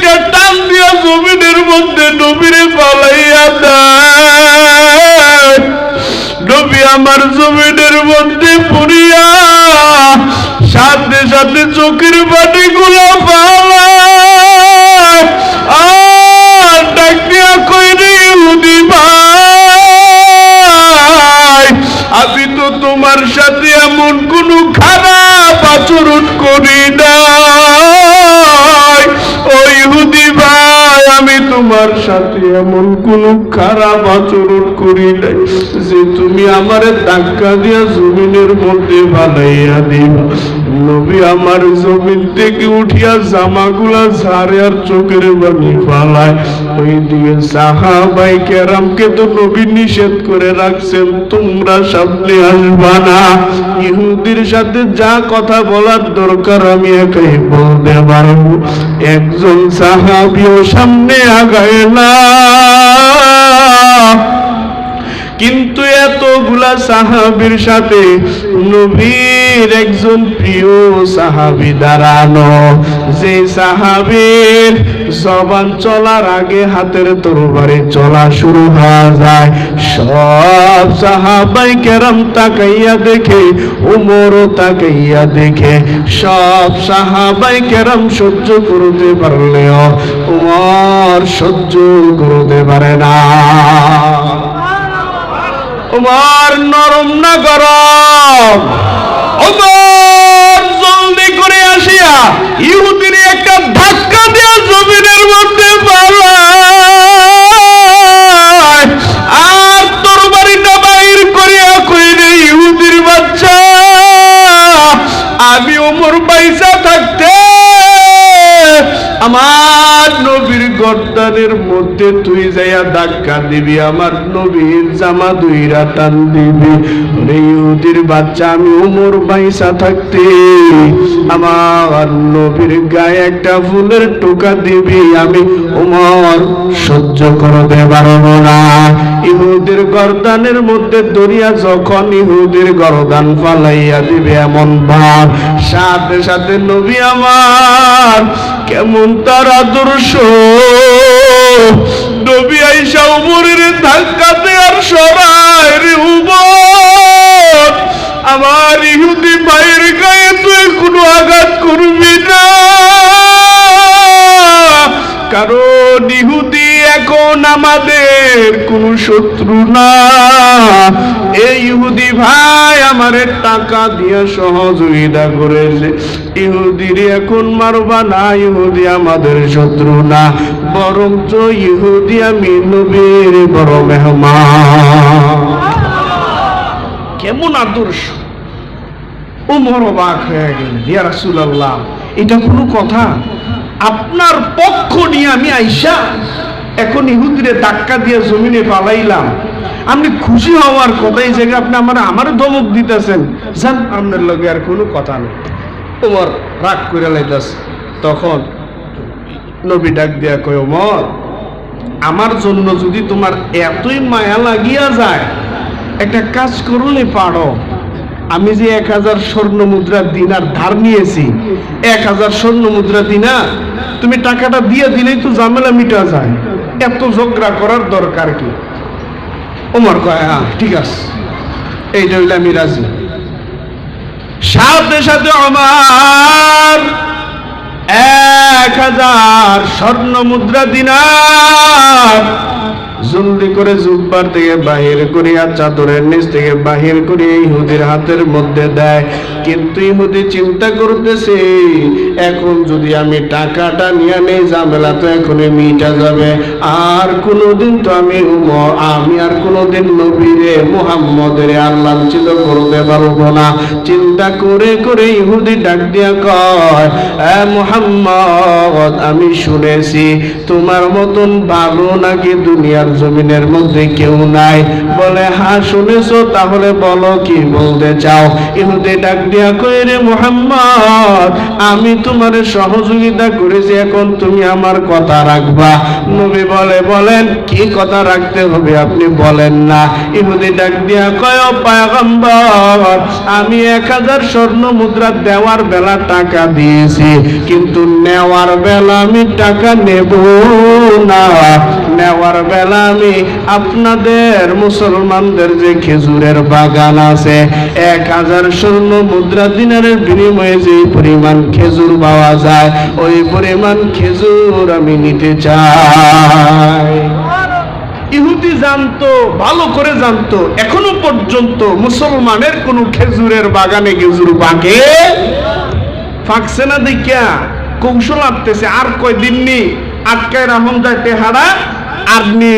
A: জমিনের মধ্যে নবীরে পালাইয়া দেয়। নবী আমার জমিনের মধ্যে পড়িয়া সাথে সাথে চোখের পানি গুলা পালায়। আর ডাক দিয়া কইরে ইহুদি ভাই, আমি তো তোমার সাথে এমন কোন খারাপ আচরণ করি নাই। ও ইহুদি ভাই, আমি তোমার সাথে এমন কোন খারাপ আচরণ করি নাই যে তুমি আমারে ধাক্কা দিয়া জমিনের মধ্যে বানাইয়া দিবা। নবী আমার জমিন থেকে উঠিয়া জামাগুলা ঝাড়ে আর চোখের পানি ফালায়। ওই দিকে সাহাবায়ে কেরামকে তো নবী নিষেধ করে রাখছেন, তোমরা সামনে আসবা না। ইহুদির সাথে যা কথা বলার দরকার আমি একাই বলতে পারবো। একজন সাহাবীও সামনে আগায় না, কিন্তু এতগুলা সাহাবীর সাথে নবীর একজন প্রিয় সাহাবী দাঁড়ানো, যে সাহাবীর জবান চলার আগে হাতের তরবারি চলা শুরু হয়ে যায়। সব সাহাবায়ে কেরাম তাকাইয়া দেখে, ওমরও তাকাইয়া দেখে। সব সাহাবায়ে কেরাম সহ্য করতে পারলেও ওমর সহ্য করতে পারে না। ওমর নরম না গরম? ওমর জলদি করে আসিয়া ইহুদির একটা ধাক্কা দিয়া জমিনের মধ্যে পালায়। আর তরবারিটা বাইর করিয়া কইরে, ইহুদির বাচ্চা, আমি ওমর বাইসা থাকতে আমার নবীর গর্দানের মধ্যে তুই যাইয়া ধাক্কা দিবি, আমার নবীর জামা দুইরা টান দিবি। ওরে ইহুদির বাচ্চা, আমি ওমর বাইসা থাকতে আমার নবীর গায়ে একটা ফুলের টোকা দিবি, আমি ওমর সহ্য করতে পারবো না। ইহুদির গর্দানের মধ্যে দরিয়া যখন ইহুদির গর্দান ফালাইয়া দিবে এমন ভাব, সাথে সাথে নবী আমার কেমন তার আদর্শ, নবী আইসা উমরের ধাক্কাতে আর সরায় রে উমর, আমার ইহুদি ভাইয়ের গায়ে তুই কোনো আঘাত করবি না, কারণ ইহুদি এখন আমাদের কোনো শত্রু না। এই ইহুদি ভাই আমারে টাকা দিয়ে সহযোগিতা করেছে, ইহুদির এখন মারবা না, ইহুদি আমাদের শত্রু না, বরঞ্চ ইহুদি আমি নবীর বড় মেহমান। কেমন আদর্শ! ওমর অবাক হয়ে গেলেন, ইয়া রাসূলুল্লাহ, এটা কোনো কথা? আপনার পক্ষ নিয়ে আমি আইসা এখন ইহুদিরে ধাক্কা দিয়ে জমিনে পালাইলাম, আপনি খুশি হওয়ার কথা, এই জায়গায় আপনি আমার ধমক দিতেছেন, জান আপনার লগে আর কোনো কথা নেই। ওমর রাগ করে লাইতাছে। তখন নবী ডাক দিয়া কয়, ওমর, আমার জন্য যদি তোমার এতই মায়া লাগিয়া যায়, একটা কাজ করলে পারো, আমি যে 1000 স্বর্ণ মুদ্রা দিনার ধার নিয়েছি, 1000 স্বর্ণ মুদ্রা দিনার তুমি টাকাটা দিয়ে দিলেই তো ঝামেলা মিটা যায়, এত ঝগড়া করার দরকার কি? ওমর কয়, হ্যাঁ ঠিক আছে, এই রইল আমি রাজি। সাথে সাথে আমার 1000 স্বর্ণ মুদ্রা দিনার জলদি করে জুব্বার থেকে বাহির করিয়া চাদরের নিচ থেকে বাহির করে ইহুদির হাতের মধ্যে দেয়। কিন্তু ইহুদি চিন্তা করতেছে, এখন যদি আমি টাকাটা নিয়ে নেই, ঝামেলা তো এখনই মিটা যাবে, আর কোনোদিন তো আমি আর কোনোদিন নবীরে মুহাম্মদের আর লাঞ্ছিত করতে পারবো না। চিন্তা করে করে ইহুদি ডাক দিয়া কয়, এ মুহাম্মদ, আমি শুনেছি তোমার মতন ভালো নাকি দুনিয়ার দুনিয়ার জমিনের মধ্যে কেউ নাই। বলে হ্যাঁ শুনেছো, তাহলে বলো কি বলতে চাও? ইহুদি ডাক দিয়া কই, রে মুহাম্মদ, আমি তোমার সহযোগিতা করেছি, এখন তুমি আমার কথা রাখবা। নবী বলে, বলেন কি কথা রাখতে হবে আপনি বলেন না। ইহুদি ডাক দিয়া কয়, ও পয়গম্বর, আমি 1000 স্বর্ণ মুদ্রা দেওয়ার বেলা টাকা দিয়েছি, কিন্তু নেওয়ার বেলা আমি টাকা নেব না। নেওয়ার বেলা আমি আপনাদের মুসলমানদের যে খেজুরের বাগান আছে, 1000 স্বর্ণ মুদ্রা দিনারের বিনিময়ে যে পরিমাণ খেজুর পাওয়া যায়, ওই পরিমাণ খেজুর আমি নিতে চাই। ইহুদি জানতো, ভালো করে জানতো, এখনো পর্যন্ত মুসলমানের কোন খেজুরের বাগানে খেজুর পাকে ফাঁকছে না দেখিয়া কৌশল আটতেছে। আর কয়দিন নি আটকায় রাহম যায় তেহারা, আর নি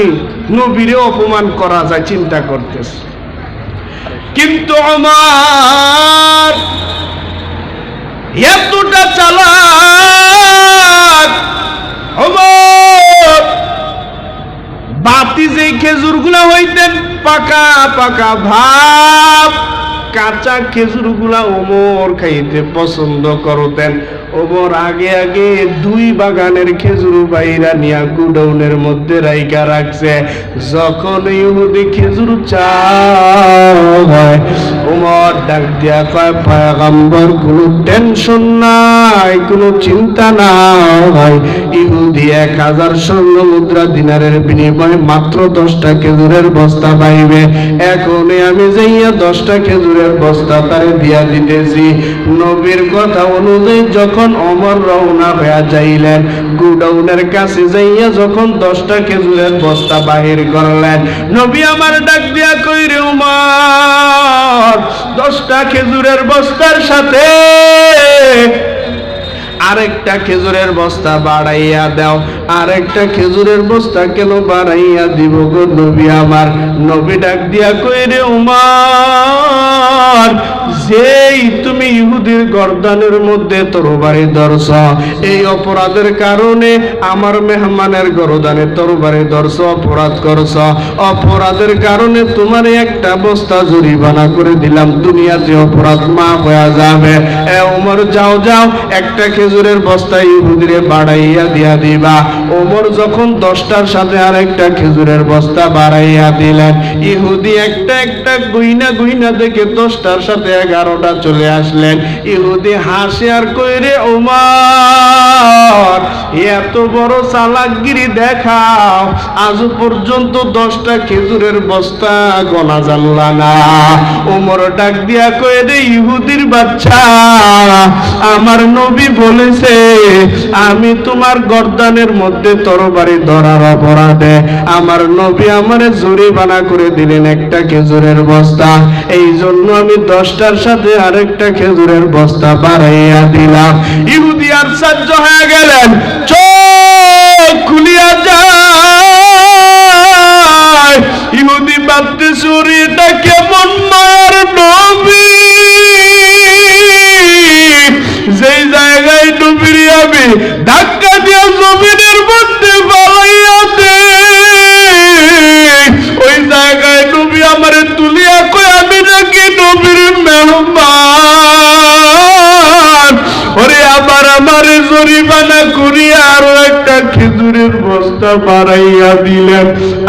A: নবীরে অপমান করা যায় চিন্তা করতেছে। কিন্তু আমার এতটা চালাক, আমার বাতি যে খেজুর গুলা হইতেন পাকা পাকা ভাব, কাঁচা খেজুর গুলা ওমর খাইতে পছন্দ করতেন। ওমর আগে আগে 2 বাগানের খেজুর বাইরা নিয়া গুডাউনের মধ্যে রাইখা রাখছে। যখন ইহুদি খেজুর চায়, ওমর ডাক দিয়া কয়, পয়গম্বর কোনো টেনশন নাই, কোনো চিন্তা নাই, ইহুদি 1000 স্বর্ণ মুদ্রা দিনারের বিনিময়ে মাত্র 10টা খেজুরের বস্তা পাইবে। এখনই আমি যাইয়া 10টা খেজুরের বস্তা তারে দিয়া দিতেছি। নবীর কথা অনুযায়ী যখন ওমর রওনা হয়ে যাইলেন, গুডাউনের কাছে যাইয়া যখন 10টা খেজুরের বস্তা বাহির করলেন, নবী আমার ডাক দিয়া কই, রে ওমর, 10টা খেজুরের বস্তার সাথে আরেকটা খেজুরের বস্তা বাড়াইয়া দাও। আরেকটা খেজুরের বস্তা কেন বাড়াইয়া দিব গো নবী আমার? নবী ডাক দিয়া কই, রে ওমর, যেই তুমি ইহুদির গর্দানের মধ্যে তরবারি ধরছ, এই অপরাধের কারণে আমার মেহমানের গর্দানে তরবারি ধরছ, অপরাধ করছ। অপরাধের কারণে তোমার একটা বস্তা জরিমানা করে দিলাম, দুনিয়াতে অপরাধ মাফ হয়ে যাবে। এ ওমর, যাও যাও, একটা খেজুরের বস্তা ইহুদিরে বাড়াইয়া দিয়া দিবা। ওমর যখন 10টার সাথে আরেকটা খেজুরের বস্তা বাড়াইয়া দিলেন, ইহুদি একটা একটা গুইনা গুইনা দেখে 10টার সাথে 11টা চলে আসলেন। ইহুদি হাসে আর কই, রে ওমর, এত বড় চালাকগিরি দেখাও, আজ পর্যন্ত 10টা খেজুরের বস্তা গোনা জানলা না। ওমর ডাক দিয়া কই, রে ইহুদির বাচ্চা, আমার নবী বলেছে আমি তোমার গর্দানের মধ্যে তরবারি ধরার অপরাধে আমার নবী আমারে জরিমানা করে দিলেন একটা খেজুরের বস্তা, এই জন্য আমি 10টার সাথে আরেকটা খেজুরের বস্তা বাড়াইয়া দিলাম। ইহুদি আশ্চর্য হয়ে গেলেন, চোখ খুলিয়া যায়। ইহুদি ভাবতে শুরু, এটা কেমন মার নবী, যেই জায়গায় নবীর আমি ধাক্কা দিয়া জমিনের মধ্যে বালাইয়া দে, ওই জায়গায় নবী আমারে তুলিয়া কই, আমি নাকি নবীর মেহমান। ওরে আবার আমারে জরিমানা করিয়া আরো একটা খেজুরের বস্তা বাড়াইয়া দিলেন।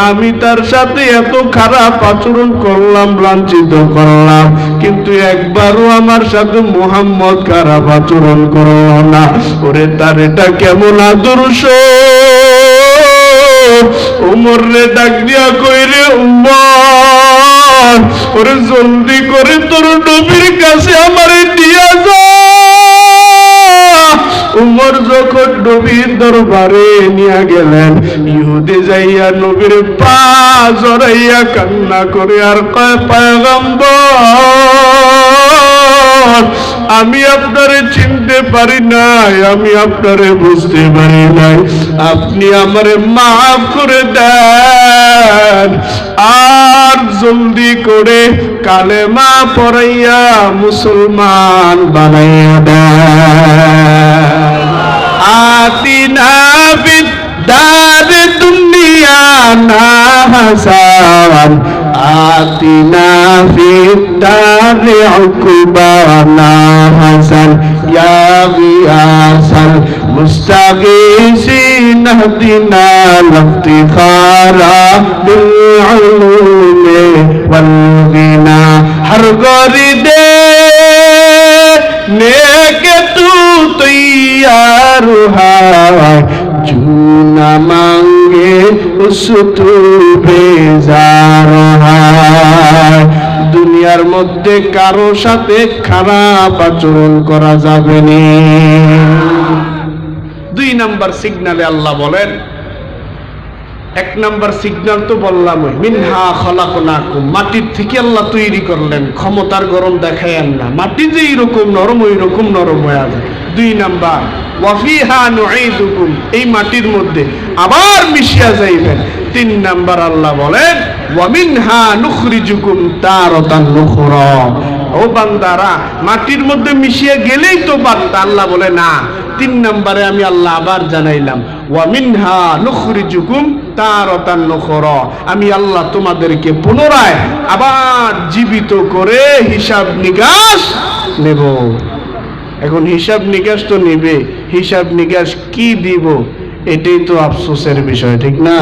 A: আমি তার সাথে এত খারাপ আচরণ করলাম, লাঞ্ছিত করলাম, কিন্তু একবারও আমার সাথে মুহাম্মদ খারাপ আচরণ করল না। ওরে তার এটা কেমন আদর্শ! ওমর রে ডাক দিয়া কই, রে উমর, ওরে জলদি করে তোর নবীর কাছে আমারে দিয়া যা। উমর যখন নবীর দরবারে নিয়ে গেলেন, ইহুদি যাইয়া নবীর পা জড়াইয়া কান্না করে আর কয়, পয়গম্বর, আমি আপনারে চিনতে পারি নাই, আমি আপনারে বুঝতে পারি নাই, আপনি আমারে মাফ করে দেন, আর জলদি করে কালেমা পড়াইয়া মুসলমান বানাইয়া দেন। আতিনা বিদ্দার দুনিয়া ربنا حسن آتنا في الدار عقبانا حسن يا غياث المستغيثين اهدنا لافتخارا بالعلوم والغنى ہر گوری دے نیک تو تیار ہے جو نہ مانگے اس تو بیزار ہے দুনিয়ার মধ্যে কারো সাথে খারাপ আচরণ করা যাবে না। 2 নাম্বার সিগন্যালে আল্লাহ বলেন, 1 নাম্বার সিগন্যাল তো বললাম, মিনহা খলাকনাকুম, মাটির থেকে আল্লাহ তৈরি করলেন, ক্ষমতার গরম দেখায়েন না, মাটি যে এরকম নরম ওই রকম নরম হয়ে আছে। 2 নাম্বার ওয়াফিহা নুঈদুকুম, এই মাটির মধ্যে আবার মিশিয়া যাইবেন। 3 নাম্বার আল্লাহ বলেন ওয়া মিনহা নুখরিজুকুম তারাতান উখরা, ও বান্দারা মাটির মধ্যে মিশিয়ে গেলেই তো পারত, আল্লাহ বলে না। 3 নম্বরে আমি আল্লাহ আবার জানাইলাম ওয়া মিনহা নুখরিজুকুম তারাতান উখরা, আমি আল্লাহ তোমাদেরকে পুনরায় আবার জীবিত করে হিসাব নিকাশ নেব। এখন হিসাব নিকাশ তো নিবে, হিসাব নিকাশ কি দিব এটাই তো আফসোসের বিষয়, ঠিক না?